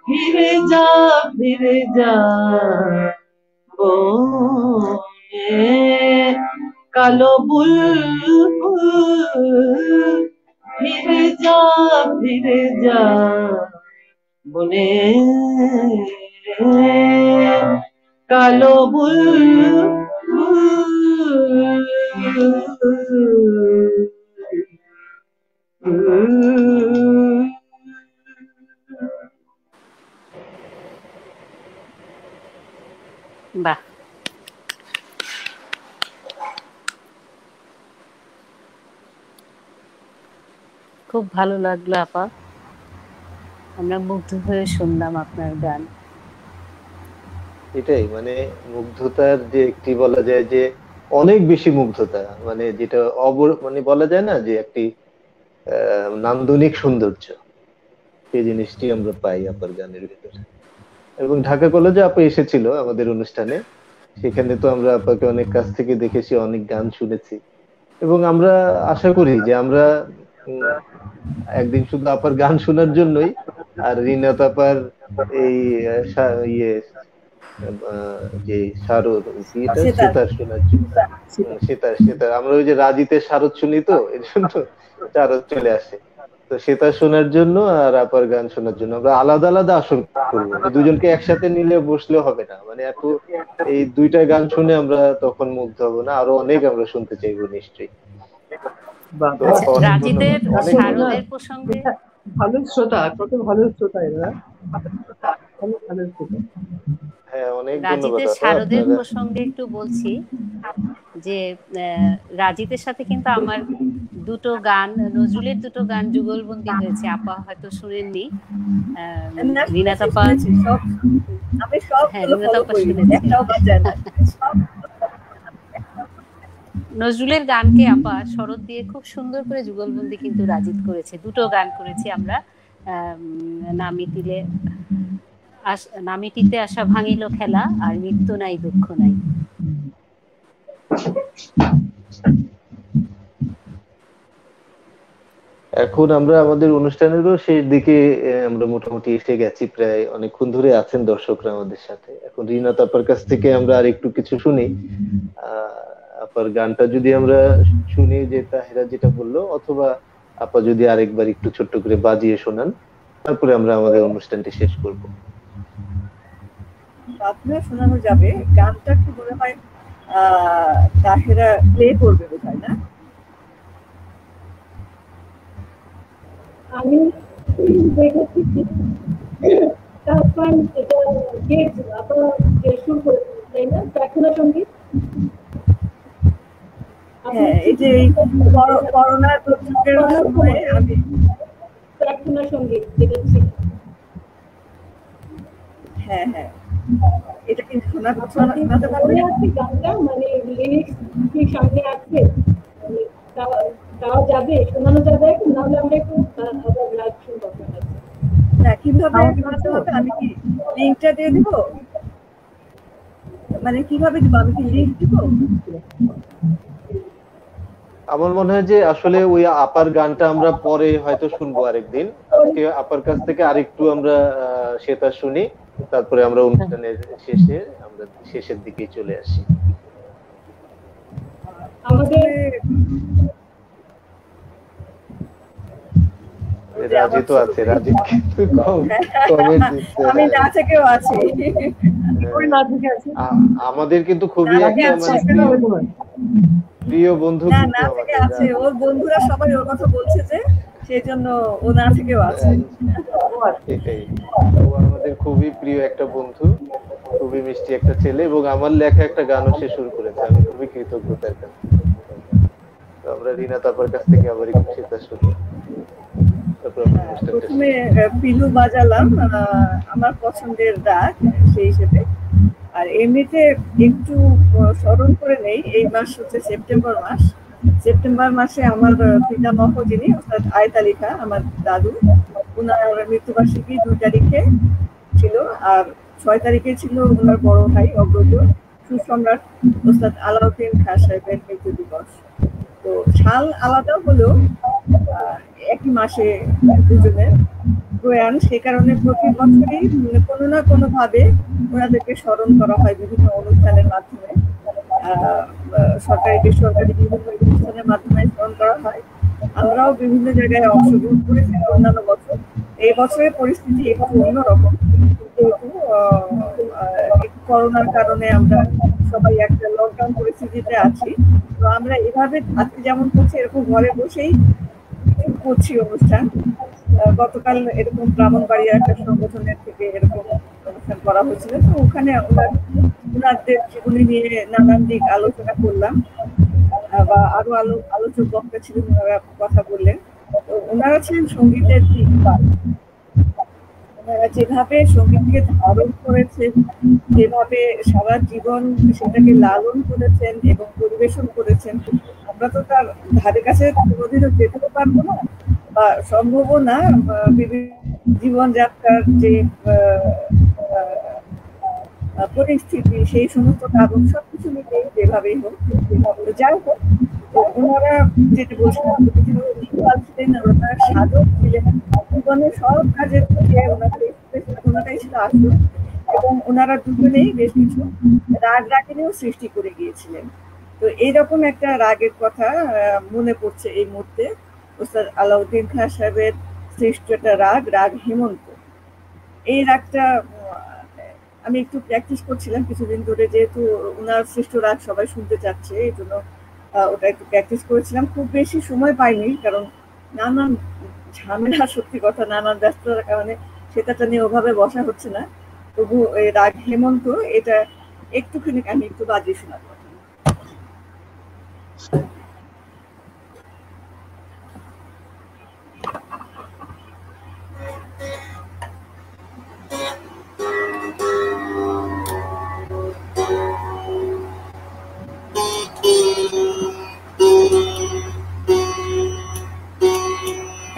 ফিরে যা ফিরে যা বনে কালো বুলবুল ফিরে যা বনে কালো বাহ, খুব ভালো লাগলো আপা। আমরা মুগ্ধ হয়ে শুনলাম আপনার গান। এটাই মানে মুগ্ধতার যে একটি বলা যায় যে অনেক বেশি মুগ্ধতা, মানে যেটা মানে বলা যায় না যে একটি নান্দনিক সৌন্দর্য, সেই জিনিসটি আমরা পাই আপার গানের ভিতরে। এবং ঢাকা কলেজে আপা এসেছিল আমাদের অনুষ্ঠানে, সেখানে তো আমরা আপাকে অনেক কাছ থেকে দেখেছি, অনেক গান শুনেছি, এবং আমরা আশা করি যে আমরা একদিন শুধু আপার গান শোনার জন্যই আর রিনা তাপার এই ইয়ে যে শারদ কি এটা সেতার শোনার জন্য সেতার আমরা ওই যে রাজিতে শারদ শুনি তো এর জন্য শারদ চলে আসে। তো সেতার শোনার জন্য আর আপার গান শোনার জন্য আমরা আলাদা আলাদা আসর করবো, দুজনকে একসাথে নিলে বসলেও হবে না, মানে এত এই দুইটা গান শুনে আমরা তখন মুগ্ধ হবো না, আরো অনেক আমরা শুনতে চাইবো নিশ্চয়ই। রাজিদের শারদের প্রসঙ্গে ভালো শ্রোতা, কত ভালো শ্রোতা এরা, ভালো শ্রোতা। হ্যাঁ, অনেক রাজিদের শারদের প্রসঙ্গে একটু বলছি যে রাজিদের সাথে কিন্তু আমার দুটো গান, নজরুলের দুটো গান যুগলবন্দি হয়েছে, আপা হয়তো শুনেননি। রিনা তাপা, হ্যাঁ রিনা তাপা শুনেছি। নজরুলের গানকে আপা শরৎ দিয়ে খুব সুন্দর করে যুগলবন্দি কিন্তু রাজিদ করেছে। দুটো গান করেছি আমরা, নামিটিতে আসা ভাঙিল খেলা আর মৃত্যু নাই দুঃখ নাই। এখন আমরা আমাদের অনুষ্ঠানেরও শেষ দিকে আমরা মোটামুটি এসে গেছি, প্রায় অনেকক্ষণ ধরে আছেন দর্শকরা আমাদের সাথে। এখন রিনা তাপার কাছ থেকে আমরা আর একটু কিছু শুনি। আপার গানটা যদি আমরা শুনি, যে তাহেরা যেটা বললো, অথবা আপা যদি আরেকবার একটু ছোট্ট করে বাজিয়ে শোনান, তারপরে আমরা আমাদের অনুষ্ঠানটি শেষ করব। আপনারা শোনানো যাবে গানটা, কি মনে হয় তাহেরা প্লে করবে বোধহয়, না? আমি দেখেছি তারপর এটা গেয়েছিল আপনার যে শুরু করেছিল, তাই না? প্রার্থনা সঙ্গীত। হ্যাঁ, এই যে করোনার প্রতিযোগের সময় আমি প্রার্থনা সঙ্গীত যেটা ছিল। হ্যাঁ হ্যাঁ, এটা কিন্তু শোনাতে আছে গানটা, মানে লিরিক্স কি সামনে আছে, তাও যাবে, শোনানো যাবে, নাহলে আমরা একটু আবার লাইভ শুনবো আপনার। না, কিভাবে শোনাতে হবে? আমি কি লিঙ্কটা দিয়ে দিব? মানে কিভাবে দিব? আমি কি লিঙ্ক দিব? আমার মনে হয় যে আসলে ওই আপার গানটা আমরা পরে হয়তো শুনবো আরেকদিন। আজকে আপার কাছ থেকে আরেকটু আমরা সেটা শুনি, তারপরে আমরা অনুষ্ঠানের শেষের দিকে চলে আসি। আমাদের রাজি তো আছে, রাজি কিন্তু কমেন্ট দিচ্ছে। আমি না থেকেও আছি, আমাদের কিন্তু খুবই একটা মানে প্রিয় বন্ধু না থেকে আছে, ওর বন্ধুরা সবাই ওর কথা বলছে যে সেজন্য ও না থেকেও আছে। এটাই, ও আমাদের খুবই প্রিয় একটা বন্ধু, খুবই মিষ্টি একটা ছেলে, এবং আমার লেখা একটা গানও সে শুরু করেছে। আমি খুবই কৃতজ্ঞ তার কাছে। তো আমরা রিনা তাপার কাছ থেকে আবার একটু সেটা শুনি। প্রথমে পিলু বাজালাম, আমার পছন্দের ডাক সেই হিসেবে। আর এমনিতে একটু স্মরণ করে নেই, এই মাস হচ্ছে সেপ্টেম্বর মাস। সেপ্টেম্বর মাসে আমার পিতামহ যিনি, অর্থাৎ আয়তালিকা, আমার দাদু, ওনার মৃত্যুবার্ষিকী 2 তারিখে ছিল, আর 6 তারিখে ছিল ওনার বড় ভাই অগ্রজ সুসম্রাট ওস্তাদ আলাউদ্দিন খাঁ সাহেবের মৃত্যু দিবস। তো সাল আলাদা হলেও একই মাসে দুজনের প্রয়াণ, সে কারণে প্রতি বছরই কোনো না কোনো ভাবে ওনাদেরকে স্মরণ করা হয় বিভিন্ন অনুষ্ঠানের মাধ্যমে, সরকারি বেসরকারি বিভিন্ন অনুষ্ঠানের মাধ্যমে স্মরণ করা হয়। আমরাও বিভিন্ন জায়গায় অংশগ্রহণ করেছি অন্যান্য বছর। এই বছরের পরিস্থিতি একটু অন্যরকম, যেহেতু করোনার কারণে আমরা সবাই একটা লকডাউন পরিস্থিতিতে আছি। তো আমরা এভাবে আজকে যেমন করছি, এরকম ঘরে বসেই করছি অনুষ্ঠান। গতকাল এরকম ব্রাহ্মণবাড়িয়া একটা সংগঠনের থেকে এরকম অনুষ্ঠান করা হয়েছিল, তো ওখানে ওনাদের জীবনী নিয়ে নানান দিক আলোচনা করলাম, বা আরো আলোচক বক্তা ছিলেন, ওনারা কথা বললেন। তো ওনারা ছিলেন সঙ্গীতের দিকপাল। ওনারা যেভাবে সঙ্গীতকে ধারণ করেছেন, যেভাবে সারা জীবন সেটাকে লালন করেছেন এবং পরিবেশন করেছেন, আমরা তো তার ধারে কাছে কোনোদিনও যেতে পারবো না, বা সম্ভবও না। বিভিন্ন জীবনযাত্রার যে পরিস্থিতি, সেই সমস্ত কারণ সবকিছু মিলেই যেভাবেই হোক, যাই হোক, ওনারা যেটা বলছিলেন ছিলেন, ওনারা সাধক ছিলেন, জীবনের সব কাজের থেকে ওনাটাই ছিল আসল, এবং ওনারা দুজনেই বেশ কিছু রাগ রাগিনীও সৃষ্টি করে গিয়েছিলেন। তো এইরকম একটা রাগের কথা মনে পড়ছে এই মুহূর্তে, ওস্তাদ আলাউদ্দিন খাঁ সাহেবের সৃষ্ট একটা রাগ হেমন্ত। এই রাগটা আমি একটু প্র্যাকটিস করছিলাম কিছুদিন ধরে, যেহেতু ওনার সৃষ্ট রাগ সবাই শুনতে চাচ্ছে, এই জন্য ওটা একটু প্র্যাকটিস করেছিলাম। খুব বেশি সময় পাইনি, কারণ নানান ঝামেলা, সত্যি কথা নানান ব্যস্ততার কারণে সেটাটা নিয়ে ওভাবে বসা হচ্ছে না। তবু এই রাগ হেমন্ত এটা একটুখানি আমি একটু বাজিয়ে শোনাবো।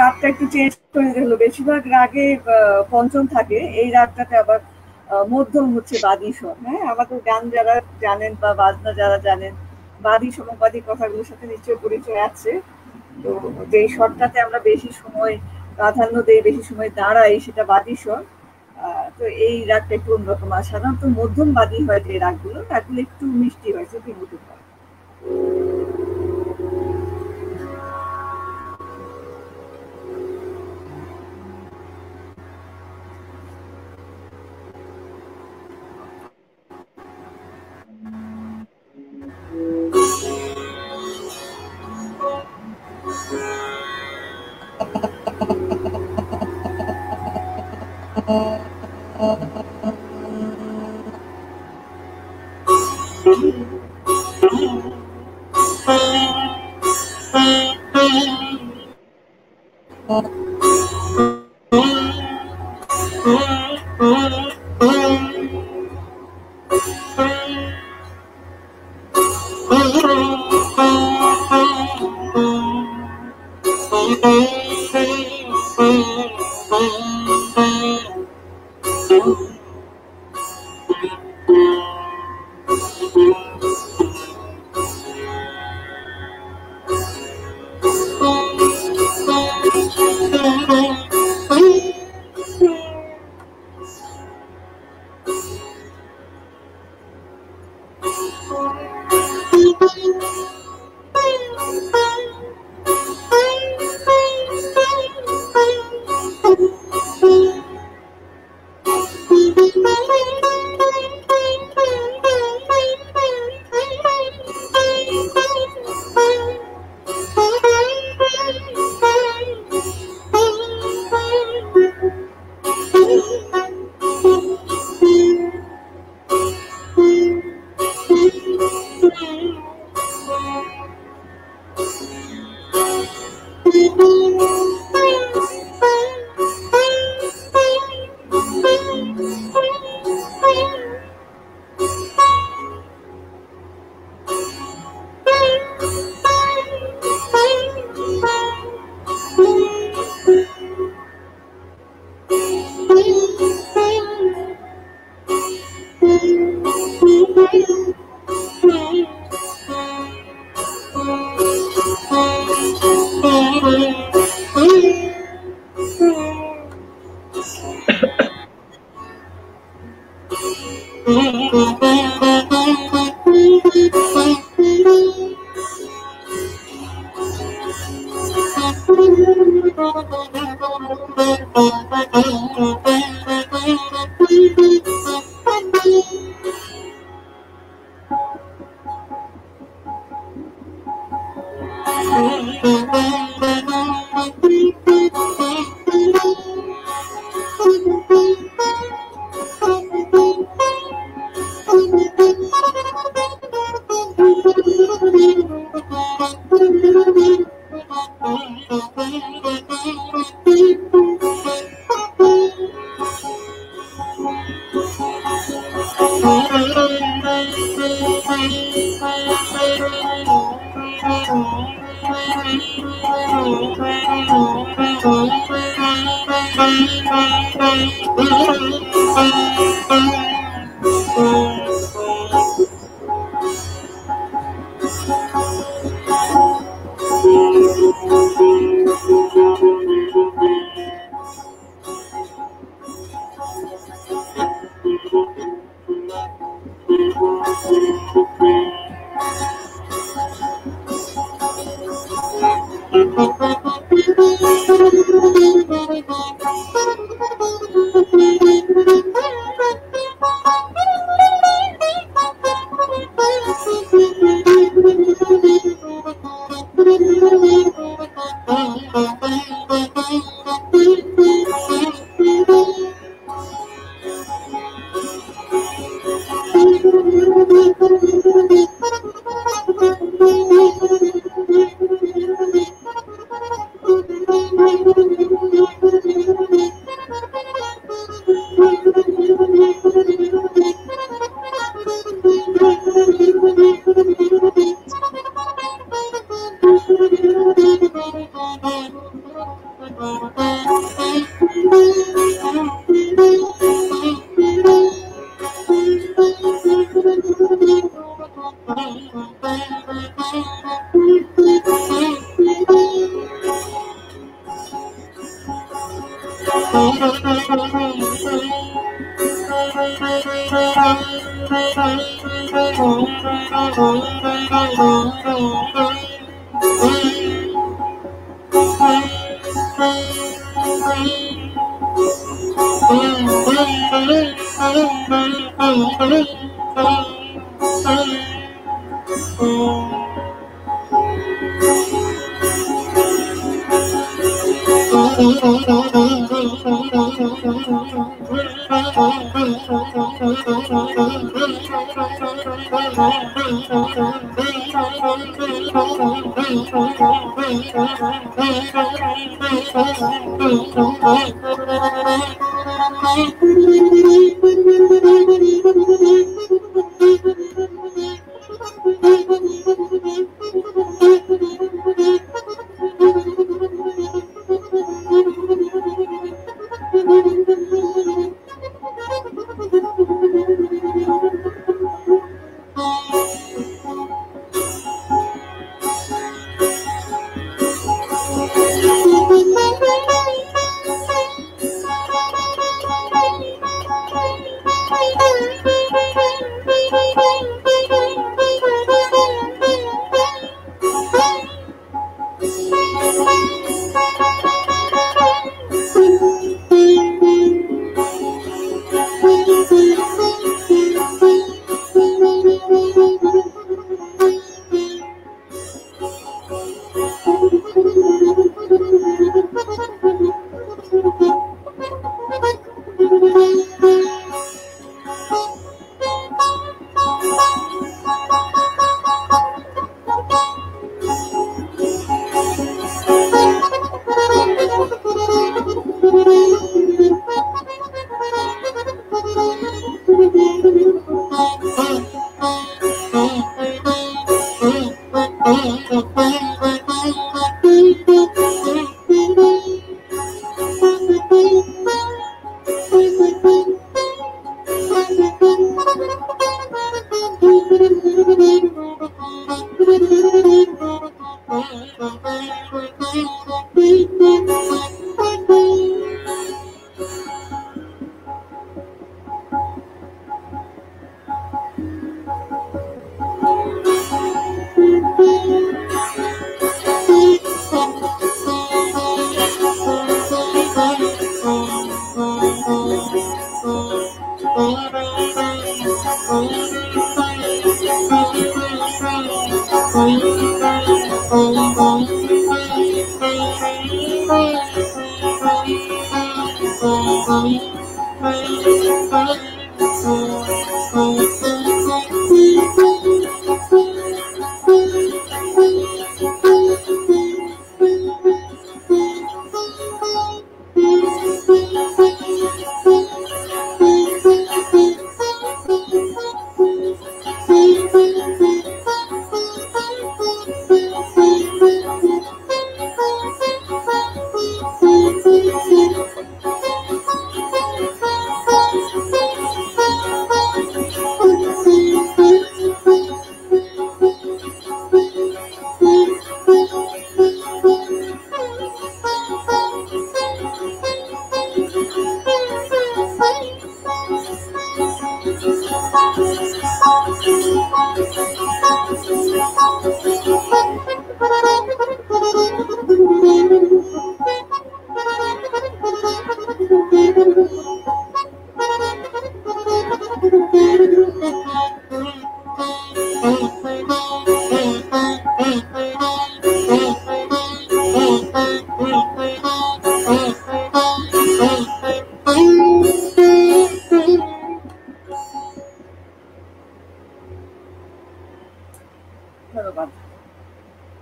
রাগটা একটু চেঞ্জ করে দিল, বেশিরভাগ রাগে পঞ্চম থাকে, এই রাগটাতে আবার মধ্যম হচ্ছে বাদী স্বর। হ্যাঁ, আমাদের গান যারা জানেন বা বাজনা যারা জানেন, বাদী সমবাদী কথাগুলোর সাথে নিশ্চয়ই পরিচয় আছে। তো যে স্বরটাতে আমরা বেশি সময় প্রাধান্য দিই, বেশি সময় দাঁড়াই, সেটা বাদী স্বর। তো এই রাগটা একটু অন্যরকম। আর সাধারণত মধ্যম বাদী হয় যে রাগগুলো একটু মিষ্টি হয়, চোখে মুখে হয়।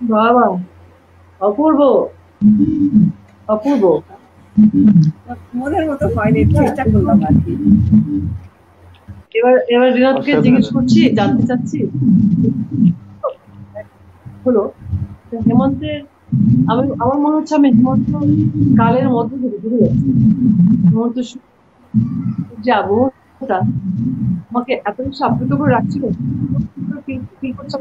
বাবা, অপূর্ব অপূর্ব। মনের মতো হয়নি, চেষ্টা করলাম আর কি। এবার এবার রিনাদকে জিজ্ঞেস করছি, জানতে চাচ্ছি হলো হেমন্তের, আমার মনে হচ্ছে আমি হেমন্ত কালের মধ্যে থেকে ঘুরে যাচ্ছি। হেমন্ত যে আবহাওয়াটা আমাকে এত বেশি আপ্লুত করে রাখছিল, ফিল করছে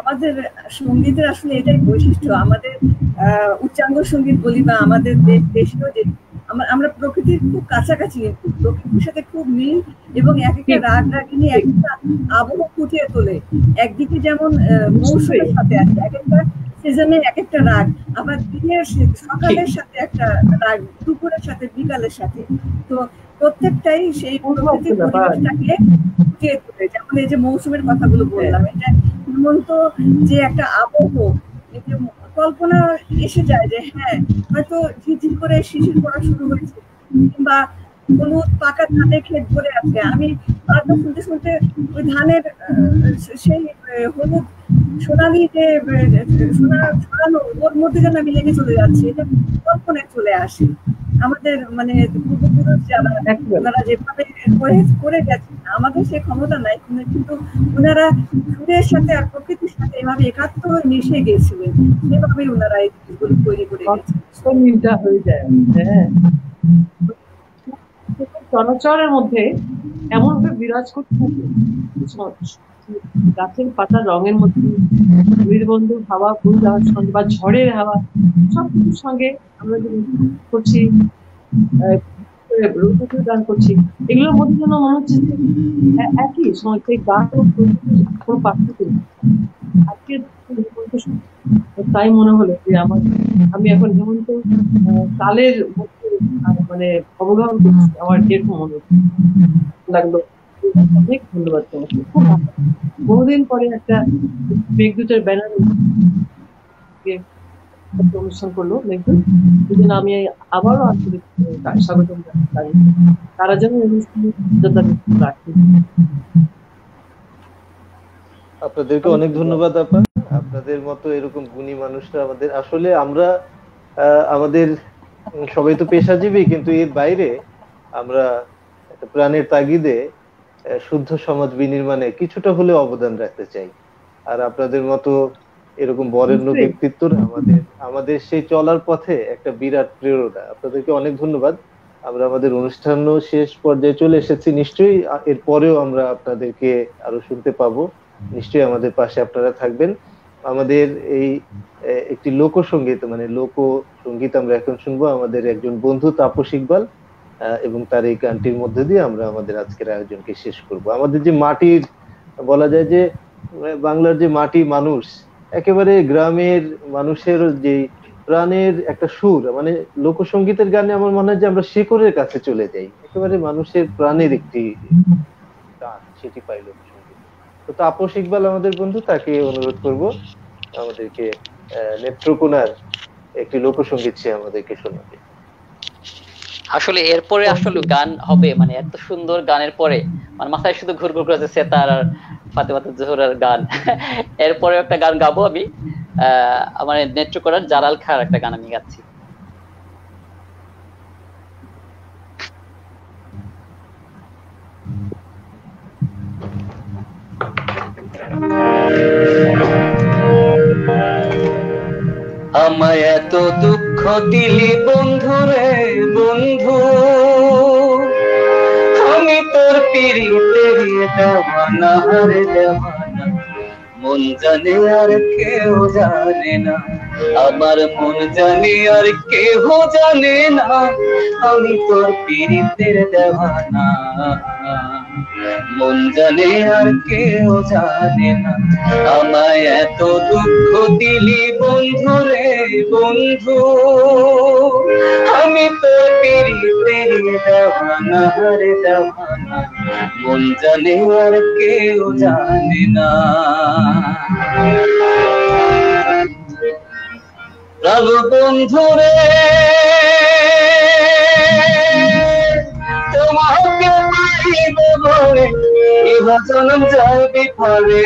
আমাদের সঙ্গীতের আসলে এটাই বৈশিষ্ট্য, আমাদের উচ্চাঙ্গ সঙ্গীত বলি বা আমাদের দেশীয় যে আমরা প্রকৃতির খুব কাছাকাছি, প্রকৃতির সাথে খুব মিল, এবং এক একটা রাগ রাগিনী এক একটা আবহাওয়া ফুটিয়ে তোলে। একদিকে যেমন মৌসুমের সাথে আছে, এক একটা সিজনে এক একটা রাগ, আবার দিনের সকালের সাথে একটা রাগ, দুপুরের সাথে বিকালের সাথে, তো প্রত্যেকটাই সেই প্রকৃতির পরিবেশটাকে ফুটিয়ে তোলে। যেমন এই যে মৌসুমের কথাগুলো বললাম, এটা হেমন্ত যে একটা আবহ, কল্পনা এসে যায় যে হ্যাঁ হয়তো ঝিরঝির করে শিশির পড়া শুরু হয়েছে, কিংবা হলুদ পাকা ধানের ক্ষেত ভরে আছে। আমি বারবার শুনতে শুনতে ওই ধানের সেই হলুদ সোনালি যে ছড়ানো, ওর মধ্যে যেন আমি লেগে চলে যাচ্ছি, এটা কল্পনায় চলে আসে। আমাদের মানে পূর্বপুরুষ যারা, ওনারা যেভাবে করে গেছে, আমাদের সেই ক্ষমতা নাই, কিন্তু ওনারা সুরের সাথে আর প্রকৃতির সাথে এভাবে একাত্ম হয়ে মিশে গেছিলেন, সেভাবে ওনারা এই জিনিসগুলো তৈরি করে গেছেন। মিলটা হয়ে যায়। হ্যাঁ, চলাচলের মধ্যে এমন ভাবে বিরাজ করতে থাকে, গাছের পাতার রঙের মধ্যে বীরবন্ধু হাওয়া বয়ে যাওয়ার সঙ্গে বা ঝড়ের হাওয়া সবকিছুর সঙ্গে আমরা যদি করছি, গান করছি, এগুলোর মধ্যে যেন মনে হচ্ছে যে একই সময় সেই গান কোনো পার্থক্য নেই। আজকে তাই মনে হলো যে আমি এখন হেমন্ত কালের মধ্যে মানে অবগাহন করছি, আমার এরকম মনে লাগলো। অনেক ধন্যবাদ তোমাকে, খুব ভালো। বহুদিন পরে একটা মেঘদূতের ব্যানার অনুষ্ঠান করলো মেঘদূত, এই জন্য আমি আবারও আন্তরিক স্বাগত জানাই। তারা যেন রাখি। আপনাদেরকে অনেক ধন্যবাদ আপা। আপনাদের মতো এরকম গুণী মানুষরা আমাদের, আসলে আমরা আমাদের সবাই তো পেশাজীবী, কিন্তু এর বাইরে আমরা প্রাণের তাগিদে শুদ্ধ সমাজ বিনির্মাণে কিছুটা হলেও অবদান রাখতে চাই। আর আপনাদের মতো এরকম বরেণ্য ব্যক্তিত্বরা আমাদের সেই চলার পথে একটা বিরাট প্রেরণা। আপনাদেরকে অনেক ধন্যবাদ। আমরা আমাদের অনুষ্ঠানও শেষ পর্যায়ে চলে এসেছি, নিশ্চয়ই এর পরেও আমরা আপনাদেরকে আরো শুনতে পাবো। নিশ্চয়ই আমাদের পাশে আপনারা থাকবেন। আমাদের এই একটি লোকসঙ্গীত মানে লোকসঙ্গীত আমরা এখন শুনবো আমাদের একজন বন্ধু তাপস ইকবাল, এবং তার এই গানটির মধ্যে দিয়ে আমরা আমাদের আজকের আয়োজনকে শেষ করব। আমাদের যে মাটির, বলা যায় যে বাংলার যে মাটি মানুষ, একেবারে গ্রামের মানুষের যে প্রাণের একটা সুর, মানে লোকসঙ্গীতের গানে আমার মনে হয় যে আমরা শিকড়ের কাছে চলে যাই, একেবারে মানুষের প্রাণের একটি গান, সেটি পাই লোকসঙ্গীত। তো তাপস ইকবাল আমাদের বন্ধু, তাকে অনুরোধ করব আমাদেরকে নেত্রকোনার একটি লোকসঙ্গীত সে আমাদেরকে শোনাবে। আসলে এরপরে আসলে গান হবে, মানে এত সুন্দর গানের পরে মানে মাথায় শুধু ঘুরঘুর করেছে সেতার আর ফাতেমাতুজ জোহরার গান। এরপরে একটা গান গাবো আমি, আমার নেত্রকোনার জালাল খাঁর একটা গান আমি গাচ্ছি। আমায় এত দুঃখ দিলি বন্ধু রে বন্ধু, আমি তোর পিরিতের দেওয়ানা রে দেওয়ানা, মন জানে আর কেউ জানে না, আমার মন জানে আর কেউ জানে না, আমি তোর পিরিতের দেওয়ানা, মন জানে আর কেউ জানে না। আমায় এত দুঃখ দিলি বন্ধু রে বন্ধু, আমি তোর পিরিতের দেওয়ানা রে দেওয়ানা, মন জানে আর কেউ জানে না। প্রাণ বন্ধু রে তোমাকে পাইব ভরে ইহা জনম যায় বিফলে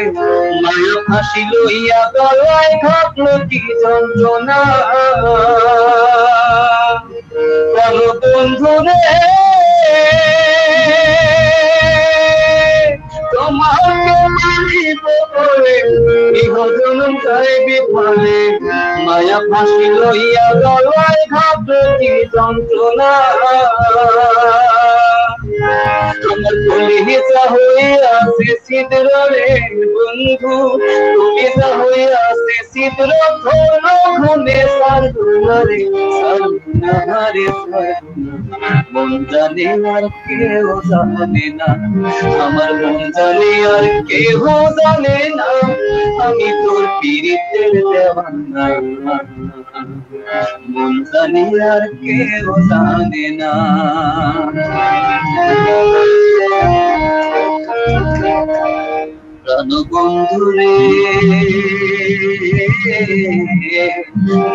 মায়া ফাঁসি লইয়া গলায় ঘটলো কি যন্ত্রণা প্রাণ বন্ধু রে তোমাকে মানিব বলে ইহ জনম যায় বিফলে মায়া ফাঁসি লইয়া গলায় ঘটলো কি যন্ত্রণা তোমার কলিজা হইয়াছে ছিদ্র রে বন্ধু কলিজা হইয়াছে ছিদ্র ধরল ঘুমে সারগুনারে সারগুনারে মন জানে আর কেউ জানে না আমার মন জানে আর কেউ জানে না আমি তোর পীড়িতের দেওয়ানা মন জানে আর কেউ জানে না প্রাণ বন্ধুরে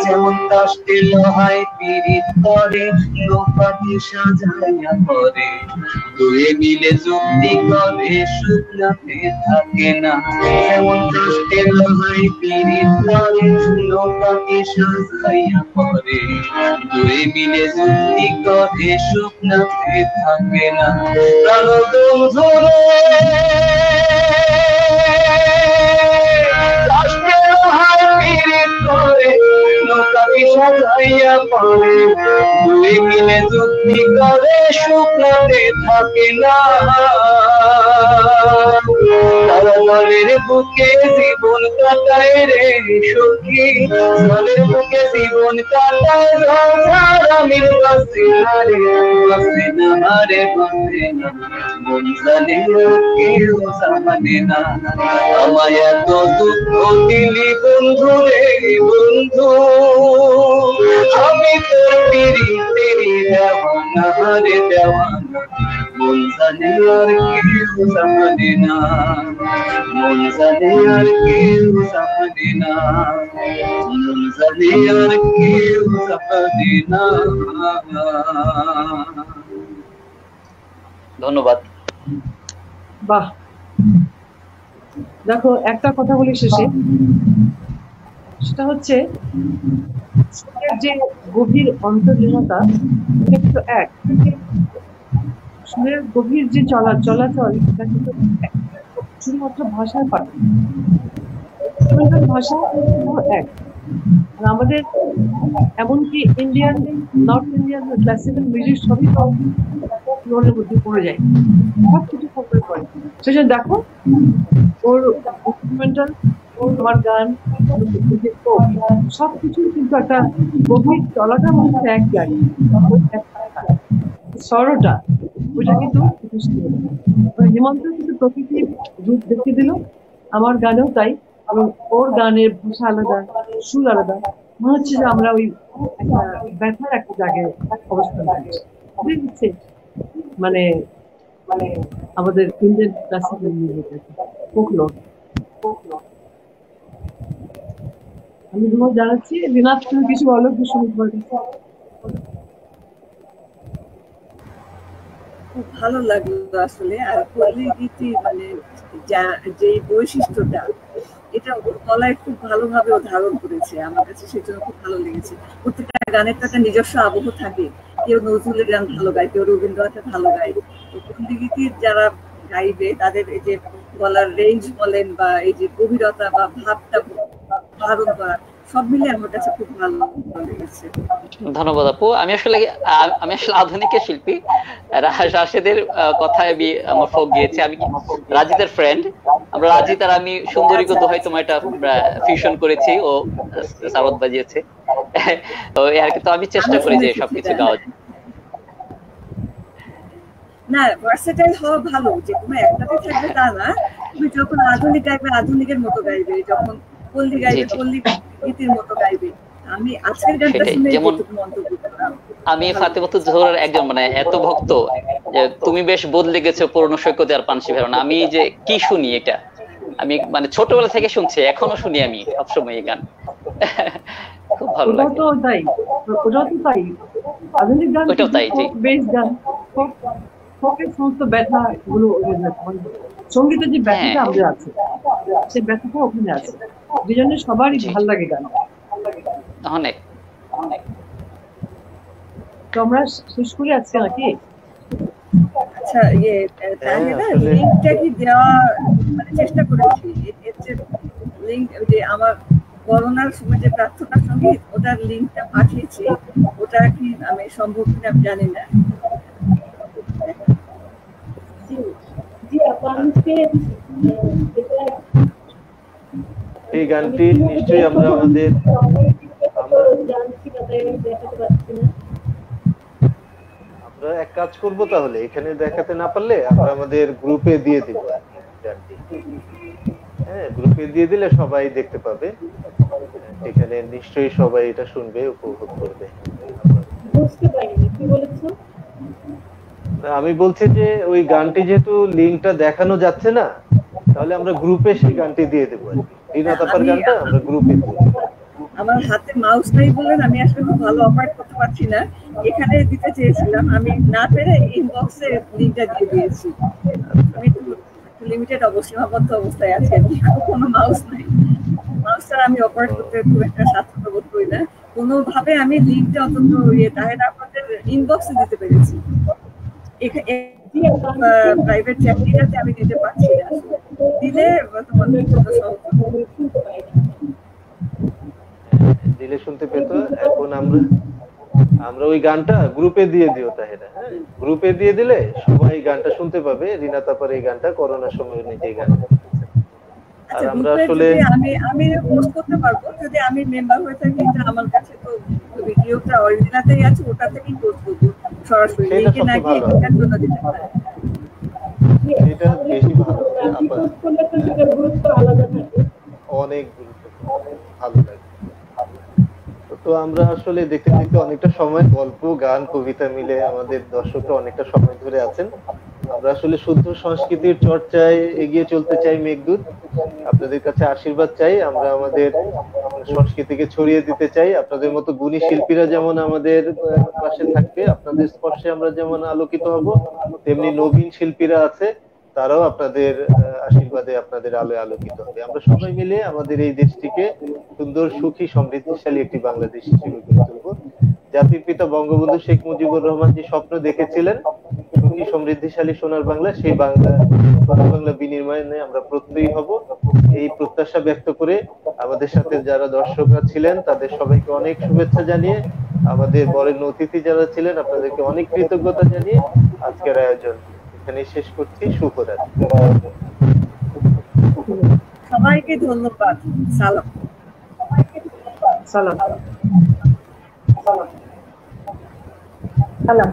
যেমন কাষ্টে লোহায় পীড়িত করে নৌকাটি সাজাইয়া করে দুয়ে মিলে যুক্তি করে শুকনাতে থাকে না যেমন কাষ্টে লোহায় পীড়িত করে নৌকাটি সাজাইয়া করে দুয়ে মিলে যুক্তি করে শুকনাতে থাকে না প্রাণ বন্ধুরে সাজাইয়া পড়ে দুই মিলে যুক্তি করে শুকনাতে থাকে না তারা জলের বুকে জীবন কাটায় রে সখী জলের বুকে জীবন কাটায় রামির বাসে না রে বাসে না রে বাসে না মন জানে কেউ জানে না আমায় এত দুঃখ দিলি বন্ধু রে বন্ধু আমি তোর পীড়িতের দেওয়ানা রে দেওয়ানা মন জানে আর কেউ জানে না মন জানে আর কেউ জানে না মন জানে আর কেউ জানে না ধন্যবাদ বাহ দেখো একটা কথা বলি শেষে সেটা হচ্ছে যে গভীর অন্তর্লীনতা কিন্তু এক সুরের গভীর যে চলাচল এটা কিন্তু শুধুমাত্র ভাষার পার্থক্য ভাষা এক আর আমাদের এমনকি Indian north Indian classical music সবই তো ফ্লোরের মধ্যে পড়ে যায় সব কিছু ফোকাস করে সেজন্য দেখো ওর ইনস্ট্রুমেন্টাল আমার গান সবকিছু কিন্তু একটা গভীর চলাটার মধ্যে এক জায়গায় স্বরটা ওইটা কিন্তু হেমন্ত কিন্তু প্রকৃতির রূপ দেখে দিল আমার গানেও তাই এবং ওর গানের ভাষা আলাদা সুর আলাদা মনে হচ্ছে যে আমরা ওই একটা ব্যথার একটা জায়গায় অবস্থান করছি মানে মানে আমাদের ইন্ডিয়ান ক্লাসিক্যাল মিউজিক ফোকলোর আমি তোমার জানাচ্ছি রিনাথ তুমি কিছু বলো কি শুনতে পারি খুব ভালো লাগলো আসলে আর পল্লী গীতি মানে যে বৈশিষ্ট্যটা এটা গলায় খুব ভালোভাবে ধারণ করেছে আমার কাছে সেজন্য খুব ভালো লেগেছে প্রত্যেকটা গানের তো একটা নিজস্ব আবহ থাকে কেউ নজরুলের গান ভালো গায় কেউ রবীন্দ্রনাথের ভালো গায় তো পল্লী গীতির যারা গাইবে তাদের এই যে গলার রেঞ্জ বলেন বা এই যে গভীরতা বা ভাবটা ধারণ করা সব মিলে আমার কাছে খুব ভালো লেগেছে ধন্যবাদ আপু আমি আসলে আধুনিকের শিল্পী রাশেদের কথায় আমি আমার ফোক গিয়েছে আমি রাজিদের ফ্রেন্ড আমরা রাজিদ আর আমি সুন্দরীকে দোহাই তোমার এটা ফিউশন করেছি ও সারদ বাজিয়েছে তো আর কি তো আমি চেষ্টা করি যে সবকিছু গাওয়া না ভার্সেটাইল হওয়া ভালো যে কোনো একটাতে থাকবে তা না তুমি যখন আধুনিক গাইবে আধুনিকের মতো গাইবে যখন পল্লী গাইবে পল্লী গীতির মতো গাইবে আমি আজকের গানটা শুনে মন্তব্য করলাম আমি ফাতেমাতুজ জোহরার একজন মানে এত ভক্ত যে তুমি বেশ বদলে গেছো পুরনো সৈকতে আর পানসি ভেরো না আমি যে কি শুনি এটা আমি মানে ছোটবেলা থেকে শুনছি এখনো শুনি আমি সবসময় এই গান খুব ভালো লাগে ওটাও তাই আধুনিক গান ওটাও তাই জি বেশ গান শখের সমস্ত ব্যথা গুলো সঙ্গীতের যে ব্যথাটা আমাদের আছে সেই ব্যথাটা ওখানে আছে, দুজনে সবারই ভাল লাগে গান। অনেক তো আমরা শেষ করে আছি নাকি? আচ্ছা, তাহলে লিঙ্কটা কি দেওয়া চেষ্টা করেছি, এর যে লিঙ্ক যে আমার করোনার সময় যে প্রার্থনা সঙ্গীত ওটার লিঙ্কটা পাঠিয়েছি, ওটা কি আমি সম্ভব কিনা আমি জানি না। এই গানটি নিশ্চয়ই আমরা আমাদের আমরা এক কাজ করব, তাহলে এখানে দেখাতে না পারলে আমরা আমাদের গ্রুপে দিয়ে দিব গানটি। হ্যাঁ, গ্রুপে দিয়ে দিলে সবাই দেখতে পাবে, এখানে নিশ্চয়ই সবাই এটা শুনবে, উপভোগ করবে। আমি বলছি যে ওই গানটি যেহেতু লিঙ্কটা দেখানো যাচ্ছে না, তাহলে আমরা গ্রুপে সেই গানটি দিয়ে দেবো। রিনাতাপার গানটা আমরা গ্রুপে দিয়ে দেব। আমার হাতে মাউস নেই বলেন আমি আসলে খুব ভালো অপারেট করতে পারছি না, এখানে দিতে চেয়েছিলাম, আমি না পেরে ইনবক্সে লিঙ্কটা দিয়ে দিয়েছি। আমি লিমিটেড সীমাবদ্ধ অবস্থায় আছি, কোনো মাউস নাই, মাউসটা আমি অপারেট করতে খুব একটা স্বাচ্ছন্দ্য বোধ করি না। কোনোভাবে আমি লিঙ্কটা অন্তত তাহলে আপনাদের ইনবক্সে দিতে পেরেছি, প্রাইভেট চ্যাটটাতে আমি দিতে পারছি না, দিলে তোমাদের দিলে শুনতে পেতো। এখন আমরা ওই গানটা গ্রুপে দিয়ে দিও তাহলে। হ্যাঁ, গ্রুপে দিয়ে দিলে সবাই গানটা শুনতে পাবে। রিনাতাপার এই গানটা করোনার সময় নিজেই গান। আর আমরা আসলে আমি পোস্ট করতে পারবো যদি আমি মেম্বার হয়ে থাকি, এটা আমার কাছে তো ভিডিওটা অরিজিনালটাই আছে, ওটা থেকেই পোস্ট করব সরাসরি, লিংকে না গিয়ে এটার জন্য দিতে পারে। এটা বেশি ভালো, অনেক ভালো লাগে। তো আমরা আসলে দেখতে দেখতে অনেকটা সময় গল্প, গান, কবিতা মিলে আমাদের দর্শকরা অনেকটা সময় ধরে আছেন। আমরা আসলে শুদ্ধ সংস্কৃতির চর্চায় এগিয়ে চলতে চাই মেঘদূত, আপনাদের কাছে আশীর্বাদ চাই। আমরা আমাদের সংস্কৃতিকে ছড়িয়ে দিতে চাই। আপনাদের মতো গুণী শিল্পীরা যেমন আমাদের পাশে থাকবে, আপনাদের স্পর্শে আমরা যেমন আলোকিত হব, তেমনি নবীন শিল্পীরা আছে, তারাও আপনাদের আশীর্বাদে আপনাদের আলোয় আলোকিত হবে। আমরা সবাই মিলে আমাদের এই দেশটিকে সুন্দর, সুখী, সমৃদ্ধিশালী একটি বাংলাদেশ হিসেবে গড়ে তুলব। জাতির পিতা বঙ্গবন্ধু শেখ মুজিবুর রহমান যে স্বপ্ন দেখেছিলেন সুখী, সমৃদ্ধিশালী সোনার বাংলা, সেই বাংলা বিনির্মাণে আমরা প্রত্যয়ী হব। এই প্রত্যাশা ব্যক্ত করে আমাদের সাথে যারা দর্শকরা ছিলেন তাদের সবাইকে অনেক শুভেচ্ছা জানিয়ে, আমাদের বরেণ্য অতিথি যারা ছিলেন আপনাদেরকে অনেক কৃতজ্ঞতা জানিয়ে আজকের আয়োজন এখানে শেষ করছি। শুভরাত্রি। সবাইকে ধন্যবাদ। সালাম। সালাম। সালাম।